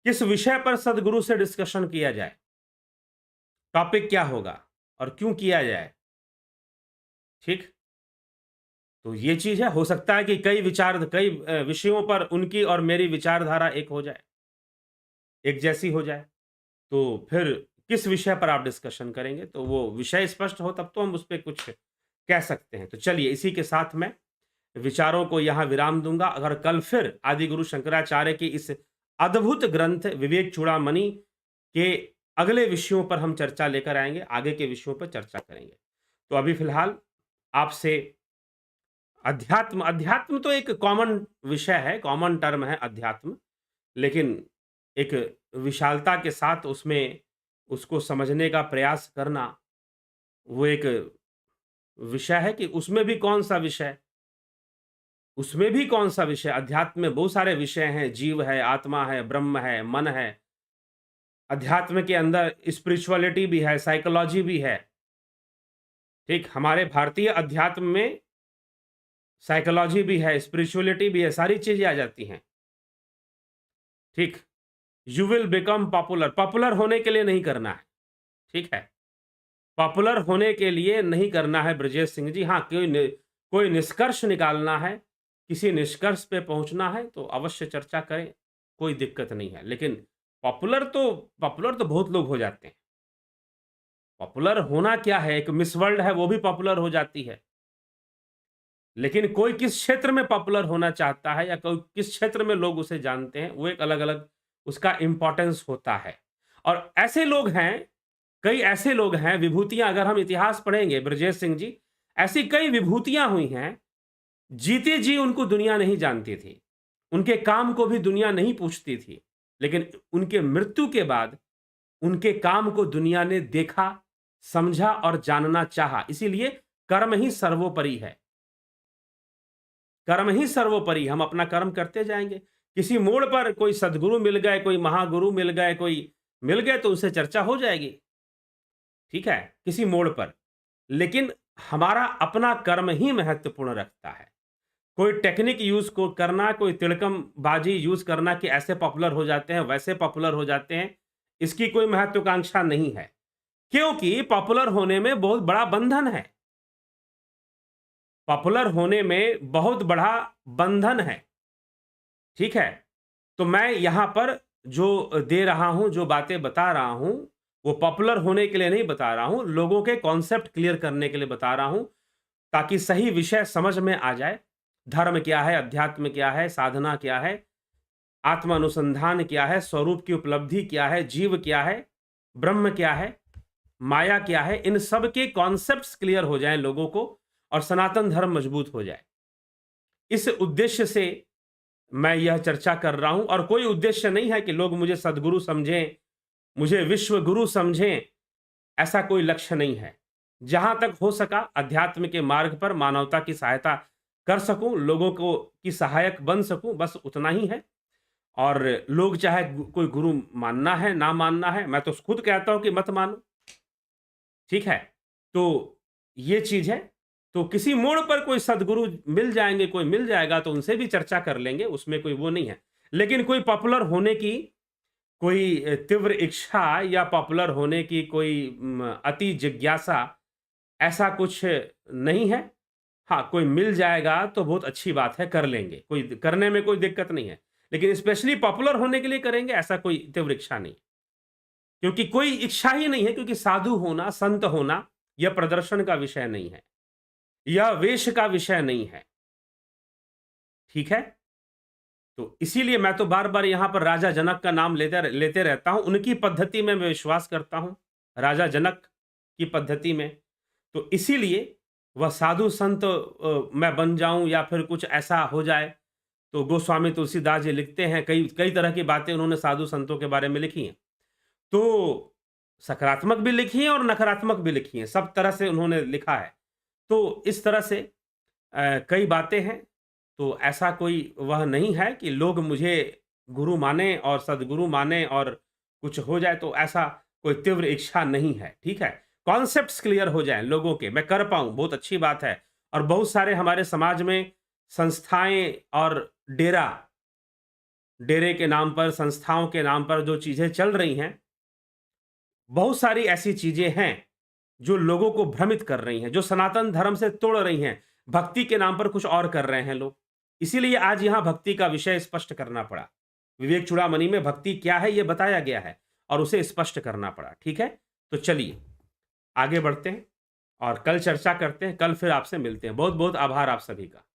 किस विषय पर सदगुरु से डिस्कशन किया जाए? टॉपिक क्या होगा और क्यों किया जाए? ठीक? तो ये चीज़ है, हो सकता है कि कई विषयों पर उनकी और मेरी विचारधारा एक हो जाए, एक जैसी हो जाए। तो फिर किस विषय पर आप डिस्कशन करेंगे? तो वो विषय स्पष्ट हो तब तो हम उस पे कुछ कह सकते हैं। तो चलिए, इसी के साथ मैं विचारों को यहाँ विराम दूँगा। अगर कल फिर आदिगुरु शंकराचार्य की इस अद्भुत ग्रंथ विवेक चूड़ामणि के अगले विषयों पर हम चर्चा लेकर आएँगे, आगे के विषयों पर चर्चा करेंगे। तो अभी फ़िलहाल आपसे अध्यात्म अध्यात्म तो एक कॉमन विषय है, कॉमन टर्म है अध्यात्म। लेकिन एक विशालता के साथ उसमें उसको समझने का प्रयास करना, वो एक विषय है कि उसमें भी कौन-सा विषय, उसमें भी कौन-सा विषय, अध्यात्म में बहुत सारे विषय हैं, जीव है, आत्मा है, ब्रह्म है, मन है। अध्यात्म के अंदर स्पिरिचुअलिटी भी है, साइकोलॉजी भी है। ठीक, हमारे भारतीय अध्यात्म में साइकोलॉजी भी है, स्पिरिचुअलिटी भी है, सारी चीज़ें आ जाती हैं। ठीक? You will become popular, popular होने के लिए नहीं करना है, ठीक है? पॉपुलर होने के लिए नहीं करना है ब्रजेश सिंह जी। हाँ, कोई निष्कर्ष निकालना है, किसी निष्कर्ष पे पहुँचना है तो अवश्य चर्चा करें, कोई दिक्कत नहीं है। लेकिन पॉपुलर तो बहुत लोग हो जाते हैं। पॉपुलर होना क्या है, एक मिस वर्ल्ड है वो भी पॉपुलर हो जाती है। लेकिन कोई किस क्षेत्र में पॉपुलर होना चाहता है या कोई किस क्षेत्र में लोग उसे जानते हैं, वो एक अलग-अलग उसका इम्पोर्टेंस होता है। और ऐसे लोग हैं, कई ऐसे लोग हैं, विभूतियाँ, अगर हम इतिहास पढ़ेंगे ब्रजेश सिंह जी, ऐसी कई विभूतियाँ हुई हैं, जीते जी उनको दुनिया नहीं जानती थी। उनके काम को भी दुनिया नहीं पूछती थी। लेकिन उनके मृत्यु के बाद उनके काम को दुनिया ने देखा, समझा और जानना चाहा। इसीलिए कर्म ही सर्वोपरि है। कर्म ही सर्वोपरि, हम अपना कर्म करते जाएँगे। किसी मोड़ पर कोई सद्गुरु मिल गए, कोई महागुरु मिल गए, कोई मिल गए तो उससे चर्चा हो जाएगी। ठीक है? किसी मोड़ पर। लेकिन हमारा अपना कर्म ही महत्वपूर्ण रखता है। कोई टेक्निक यूज़ को करना, कोई तिड़कमबाजी यूज़ करना कि ऐसे पॉपुलर हो जाते हैं, वैसे पॉपुलर हो जाते हैं, इसकी कोई महत्वाकांक्षा नहीं है। क्योंकि पॉपुलर होने में बहुत बड़ा बंधन है। पॉपुलर होने में बहुत बड़ा बंधन है। ठीक है? तो मैं यहाँ पर जो दे रहा हूँ, जो बातें बता रहा हूँ, वो पॉपुलर होने के लिए नहीं बता रहा हूँ, लोगों के कॉन्सेप्ट क्लियर करने के लिए बता रहा हूँ, ताकि सही विषय समझ में आ जाए। धर्म क्या है, अध्यात्म क्या है, साधना क्या है, आत्म अनुसंधान क्या है, स्वरूप की उपलब्धि क्या है, जीव क्या है, ब्रह्म क्या है, माया क्या है, इन सब के कॉन्सेप्ट्स क्लियर हो जाएँ लोगों को और सनातन धर्म मजबूत हो जाए। इस उद्देश्य से मैं यह चर्चा कर रहा हूं और कोई उद्देश्य नहीं है कि लोग मुझे सद्गुरु समझें, मुझे विश्व गुरु समझें, ऐसा कोई लक्ष्य नहीं है। जहां तक हो सका अध्यात्म के मार्ग पर मानवता की सहायता कर सकूं, लोगों को की सहायक बन सकूं, बस उतना ही है। और लोग चाहे कोई गुरु मानना है, ना मानना है, मैं तो खुद कहता हूं कि मत मानो। ठीक है? तो ये चीज़ है। तो किसी मोड़ पर कोई सद्गुरु मिल जाएँगे, कोई मिल जाएगा तो उनसे भी चर्चा कर लेंगे, उसमें कोई वो नहीं है। लेकिन कोई पॉपुलर होने की कोई तीव्र इच्छा या पॉपुलर होने की कोई अति जिज्ञासा, ऐसा कुछ नहीं है। हाँ, कोई मिल जाएगा तो बहुत अच्छी बात है, कर लेंगे, कोई करने में कोई दिक्कत नहीं है। लेकिन स्पेशली पॉपुलर होने के लिए करेंगे, ऐसा कोई तीव्र इच्छा नहीं। क्योंकि कोई इच्छा ही नहीं है, क्योंकि साधु होना, संत होना, यह प्रदर्शन का विषय नहीं है, यह वेश का विषय नहीं है। ठीक है? तो इसीलिए मैं तो बार-बार यहाँ पर राजा जनक का नाम लेते रहता हूँ, उनकी पद्धति में मैं विश्वास करता हूँ, राजा जनक की पद्धति में। तो इसीलिए वह साधु संत मैं बन जाऊँ या फिर कुछ ऐसा हो जाए, तो गोस्वामी तुलसीदास जी लिखते हैं, कई कई तरह की बातें उन्होंने साधु संतों के बारे में लिखी हैं। तो सकारात्मक भी लिखी हैं और नकारात्मक भी लिखी हैं, सब तरह से उन्होंने लिखा है। तो इस तरह से कई बातें हैं, तो ऐसा कोई वह नहीं है कि लोग मुझे गुरु मानें और सद्गुरु मानें और कुछ हो जाए, तो ऐसा कोई तीव्र इच्छा नहीं है, ठीक है? कॉन्सेप्ट्स क्लियर हो जाएँ लोगों के, मैं कर पाऊँ, बहुत अच्छी बात है और बहुत सारे हमारे समाज में संस्थाएं और डेरे के नाम पर, संस्थाओं के नाम पर जो चीजें चल रही हैं, बहुत सारी ऐसी चीजें हैं जो लोगों को भ्रमित कर रही हैं, जो सनातन धर्म से तोड़ रही हैं। भक्ति के नाम पर कुछ और कर रहे हैं लोग। इसीलिए आज यहां भक्ति का विषय स्पष्ट करना पड़ा। विवेक चूड़ामणि में भक्ति क्या है यह बताया गया है और उसे स्पष्ट करना पड़ा। ठीक है, तो चलिए आगे बढ़ते हैं और कल चर्चा करते हैं। कल फिर आपसे मिलते हैं। बहुत बहुत आभार आप सभी का।